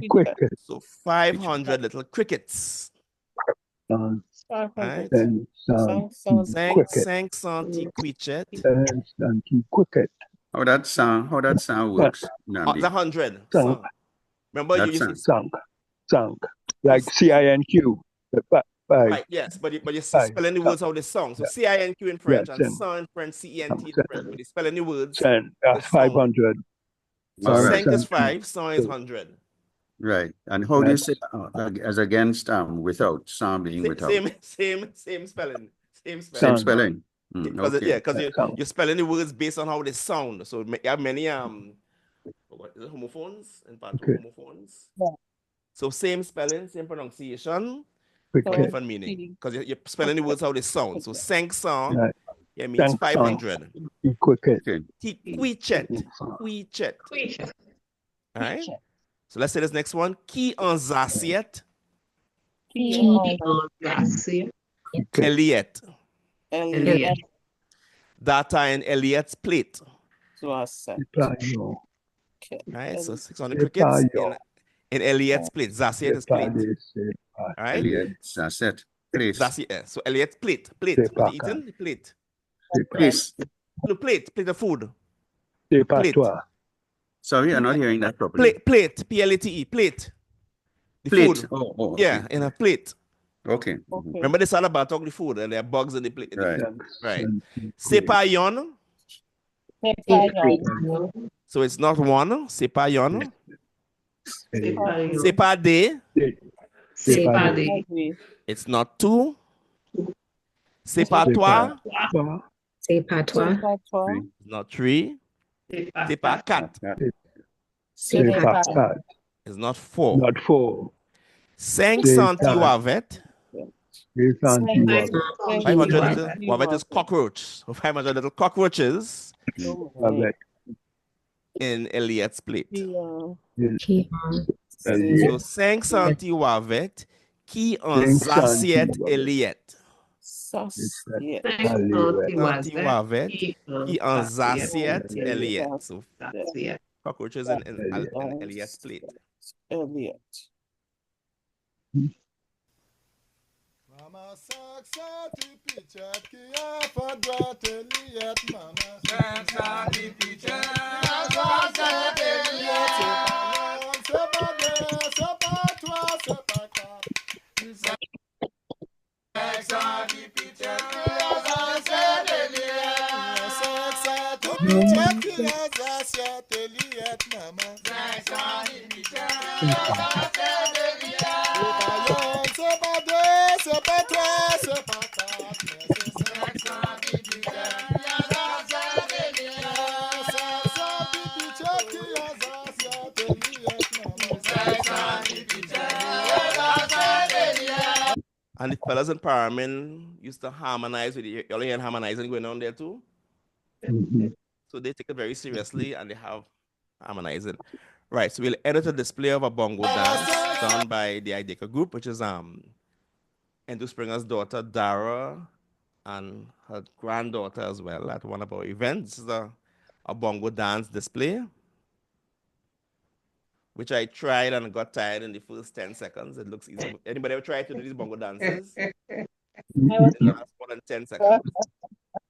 quichet. So 500 little crickets. Right? Cinq centi quichet. How that sound works? The 100. Remember you used sunk. Like CINQ. Right, yes, but you're spelling the words of the song. So CINQ in French and son in French, CENT in French. But you're spelling the words. That's 500. So cinq is 5, son is 100. Right. And how do you say as against without, sound being without? Same spelling. Same spelling. Same spelling. Because Okay. because you're spelling the words based on how they sound. So you have many what is it, homophones and homophones. Yeah. So same spelling, same pronunciation, Okay. but different meaning. Because you're spelling the words how they sound. So sang song, Right. means Sang 500. Equicet. Quichet. All right. So let's say this next one. Qui en zaciet. Elliot. Data in Elliot's plate. Right, so 600 crickets in Elliot's plate. Zaciet is plate. All right. Zaciet. Place. Zaciet. So Elliot's plate. What you eating? The plate. Place. No, plate of food. Patwa. Sorry, I'm not hearing that properly. Plate. P-L-A-T-E. Plate. The Plate. food. Oh, yeah, in a plate. Okay. Remember this all about talking the food and there are bugs in the plate. Right. Sepayon. So it's not one. Sepayon. Sepade. It's not two. Sepatwa. Not three. Sepakat. It's not four. Not four. Cinq centiwavet. 500 little wavet is cockroach. So 500 little cockroaches in Elliot's plate. So cinq centiwavet qui en zaciet Elliot. Centiwavet qui en zaciet Elliot. So cockroaches in Elliot's plate. Mama saksa ti pichet ki afadwa Elliot mama saksa ti pichet saksa Elliot sepade sepatwa sepaka saksa ti pichet saksa Elliot saksa ti pichet ki saksa Elliot mama saksa ti pichet saksa And the fellas in Paramin used to harmonize with you. Y'all hear harmonizing going on there too? So they take it very seriously and they have harmonizing. Right, so we'll edit a display of a bongo dance done by the Ideka group, which is Endo Springer's daughter, Dara, and her granddaughter as well at one of our events. This is a bongo dance display, which I tried and got tired in the first 10 seconds. It looks easy. Anybody ever tried to do these bongo dances? It lasts more than 10 seconds.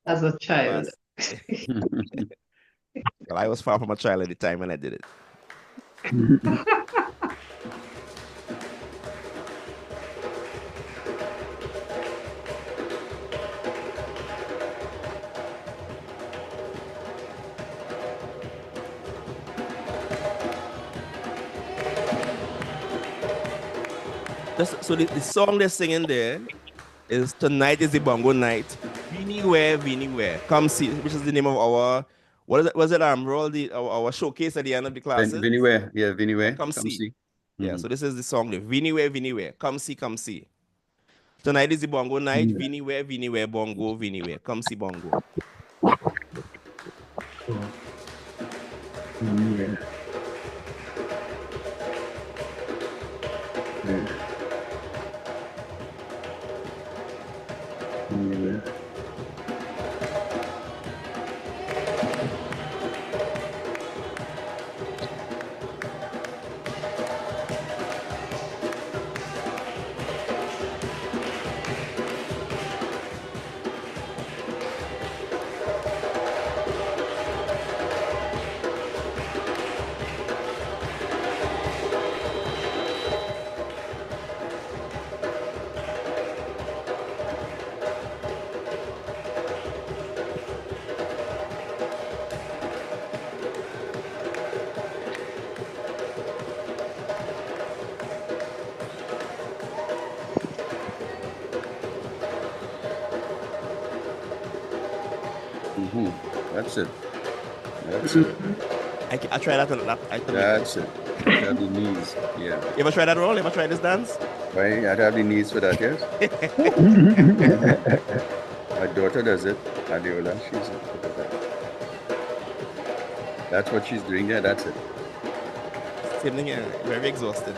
As a child. Well, I was far from a child at the time when I did it. So the song they're singing there is Tonight is the Bongo Night. Viniware. Come see, which is the name of our, what is it? Was it our showcase at the end of the classes? Viniware. Yeah, Viniware. Come see. Yeah, so this is the song there. Viniware. Come see. Tonight is the Bongo Night. Viniware, bongo, Viniware. Come see bongo. That's it. That's it. I try that. That's it. I have the knees. Yeah. You ever try that roll? You ever try this dance? Right. I have the knees for that, yes. My daughter does it. Adiola, she's good at that. That's what she's doing there. That's it. Same thing here. Very exhausted.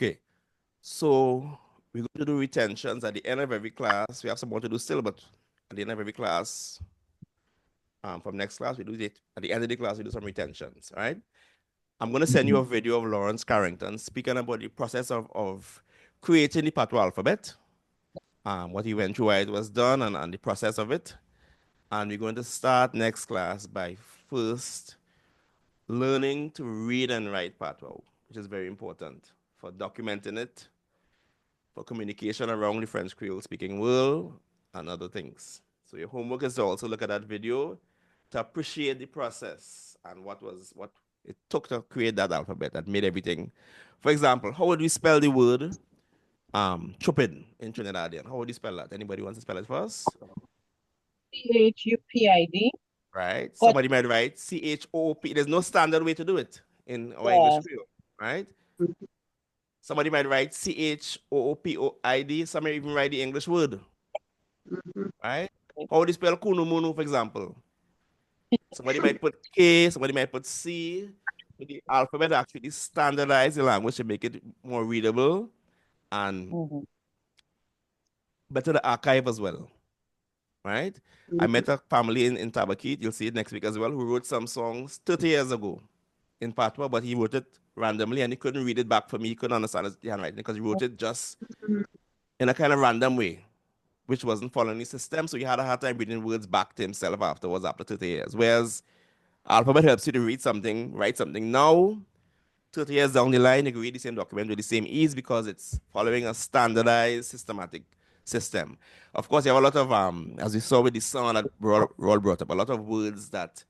Okay, so we're going to do retentions at the end of every class. We have some more to do still, but at the end of every class, from next class, we do it. At the end of the class, we do some retentions, all right? I'm going to send you a video of Lawrence Carrington speaking about the process of creating the Patwa alphabet, what he went through, why it was done, and the process of it. And we're going to start next class by first learning to read and write Patwa, which is very important for documenting it, for communication around the French Creole speaking world, and other things. So your homework is to also look at that video to appreciate the process and what it took to create that alphabet that made everything. For example, how would we spell the word chupid in Trinidadian? How would you spell that? Anybody wants to spell it for us? CHUPID. Right. Somebody might write CHOOP. There's no standard way to do it in our English Creole, right? Somebody might write CHOOPOID. Some might even write the English word. Right? How would you spell kunumunu, for example? Somebody might put K, somebody might put C. The alphabet actually standardize the language to make it more readable and better the archive as well. Right? I met a family in Tabakit, you'll see it next week as well, who wrote some songs 30 years ago in Patwa, but he wrote it randomly and he couldn't read it back for me. He couldn't understand the handwriting because he wrote it just in a kind of random way, which wasn't following the system. So he had a hard time reading words back to himself afterwards after 30 years. Whereas alphabet helps you to read something, write something now. 30 years down the line, you can read the same document with the same ease because it's following a standardized, systematic system. Of course, you have a lot of, as we saw with the song that Roll brought up, a lot of words that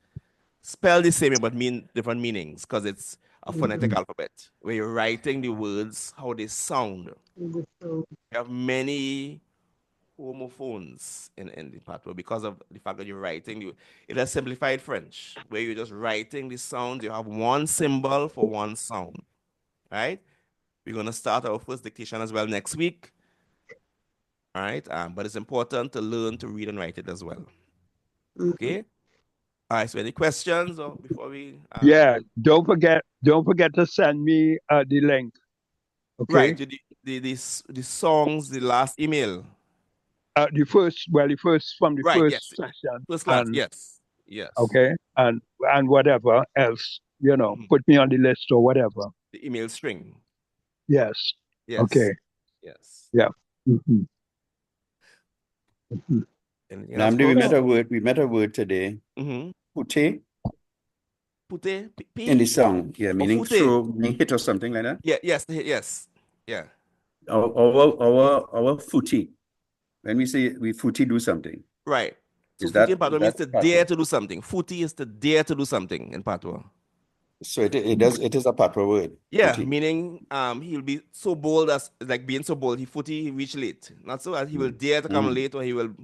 spell the same but mean different meanings because it's a phonetic alphabet where you're writing the words how they sound. You have many homophones in the Patwa because of the fact that you're writing. It has simplified French where you're just writing the sounds. You have one symbol for one sound, right? We're going to start our first dictation as well next week. All right, but it's important to learn to read and write it as well. Okay. All right. So, any questions or before we? Yeah. Don't forget to send me the link. Okay. Right. The songs. The last email. The first from the right, first session. First class. Yes. Okay. And whatever else, put me on the list or whatever. The email string. Yes. Okay. Yes. Yeah. Namdi, we met a word today. Pute. Pute? In the song. Yeah, meaning throw, meaning hit or something like that. Yeah, yes. Yeah. Our footy. When we say we footy do something. Right. So footy in Patwa means to dare to do something. Footy is to dare to do something in Patwa. So it is a Patwa word. Yeah, footy. meaning he'll be so bold as like being so bold. He reach late. Not so that he will dare to come late or he will.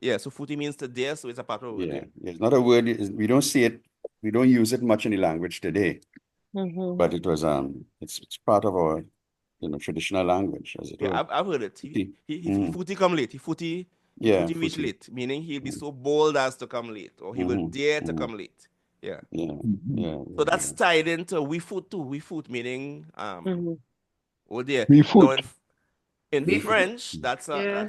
Yeah, so footy means to dare, so it's a Patwa word. Yeah, it's not a word. We don't see it. We don't use it much in the language today. But it was it's part of our traditional language, as it were. Yeah, I've heard it. He footy come late. He footy reach late, meaning he'll be so bold as to come late, or he will dare to come late. Yeah. So that's tied into we foot too. We foot meaning oh dear. We foot. In French, that's a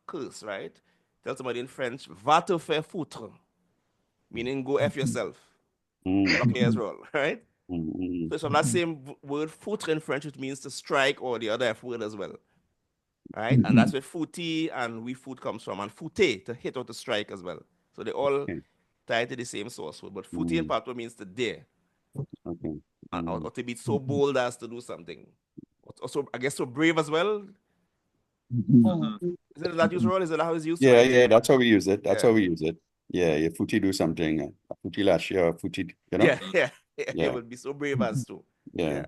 curse, right? Tell somebody in French, va te faire foutre, meaning go F yourself. Okay, as well, right? So it's from that same word foutre in French, which means to strike, or the other F word as well. Right? And that's where footy and we foot comes from. And foote, to hit or to strike as well. So they all tied to the same source word. But footy in Patwa means to dare. Or to be so bold as to do something. Also, I guess so brave as well. Is it that used role? Is it how it's used? Yeah, that's how we use it. That's how we use it. Yeah, your footy do something. A footy last year, a footy, Yeah. It would be so brave as to. Yeah.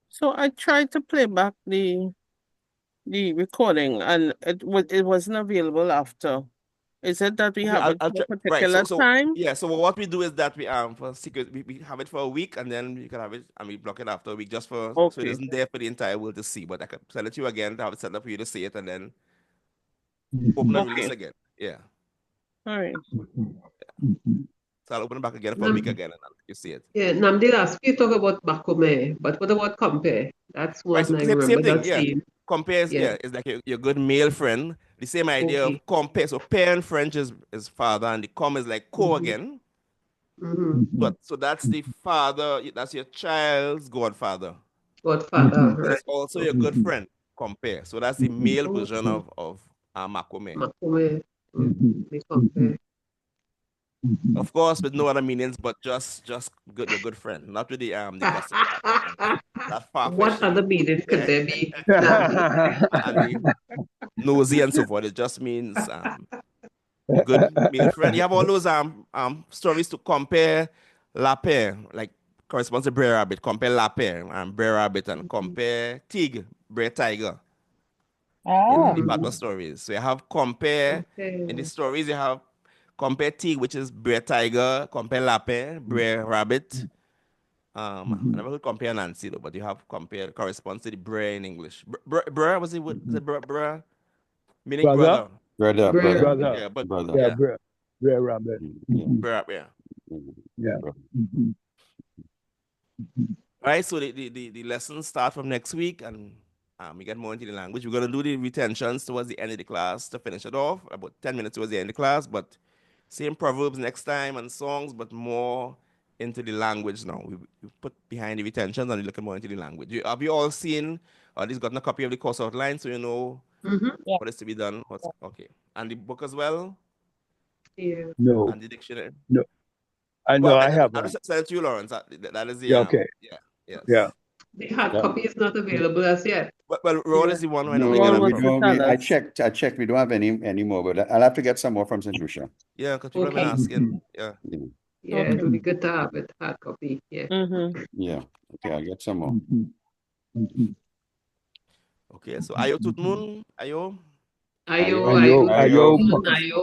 So I tried to play back the recording, and it wasn't available after. Is it that we have it for a particular time? Yeah, so what we do is that we for secret we have it for a week, and then we can have it and we block it after a week just for so it isn't there for the entire world to see. But I can send it to you again to have it set up for you to see it, and then open and release again. Yeah. All right. So I'll open it back again for a week again, and you see it. Yeah, Namdi last we talk about Bakome, but what about compare? That's one Right, so I remember thing, that scene. Compare is it's like your good male friend. The same idea of compare. So pair in French is father, and the com is like co again. But so that's the father. That's your child's godfather. Godfather. But it's also your good friend. Compare. So that's the male version of Makome. Makome. We compare. Of course, with no other meanings, but just good, your good friend, not with the custom. That What other meanings could there be? And the nosy and so forth. It just means good male friend. You have all those stories to compare lapin, like corresponds to Brer Rabbit. Compare lapin and Brer Rabbit, and compare tig, Brer Tiger. In the Patwa stories. So you have compare in the stories. You have compare tig, which is Brer Tiger. Compare lapin, Brer Rabbit. I never heard compare Nancy though, but you have compare corresponds to the Brer in English. Brer was it? Was it Brer? Meaning brother. Brother. Yeah, but brother. Yeah, Brer Rabbit. Brer, yeah. Right, so the lessons start from next week, and we get more into the language. We're going to do the retentions towards the end of the class to finish it off, about 10 minutes towards the end of the class, but same proverbs next time and songs, but more into the language now. We put behind the retentions and we look more into the language. Have you all seen, or at least gotten a copy of the course outline so you know what is to be done? Okay. And the book as well? Yeah. No. And the dictionary? No. I know I have I'll one. send it to you, Lawrence. That is the okay. Yes. Yeah. The hard copy is not available as yet. Well, Roll is the one right now. We don't. I checked. We don't have any more, but I'll have to get some more from St. Lucia. Yeah, because people have been asking. Yeah. Yeah, it would be good to have it hard copy. Yeah. Yeah. Okay, I'll get some more. Okay, so ayo tout moun, ayo. Ayo.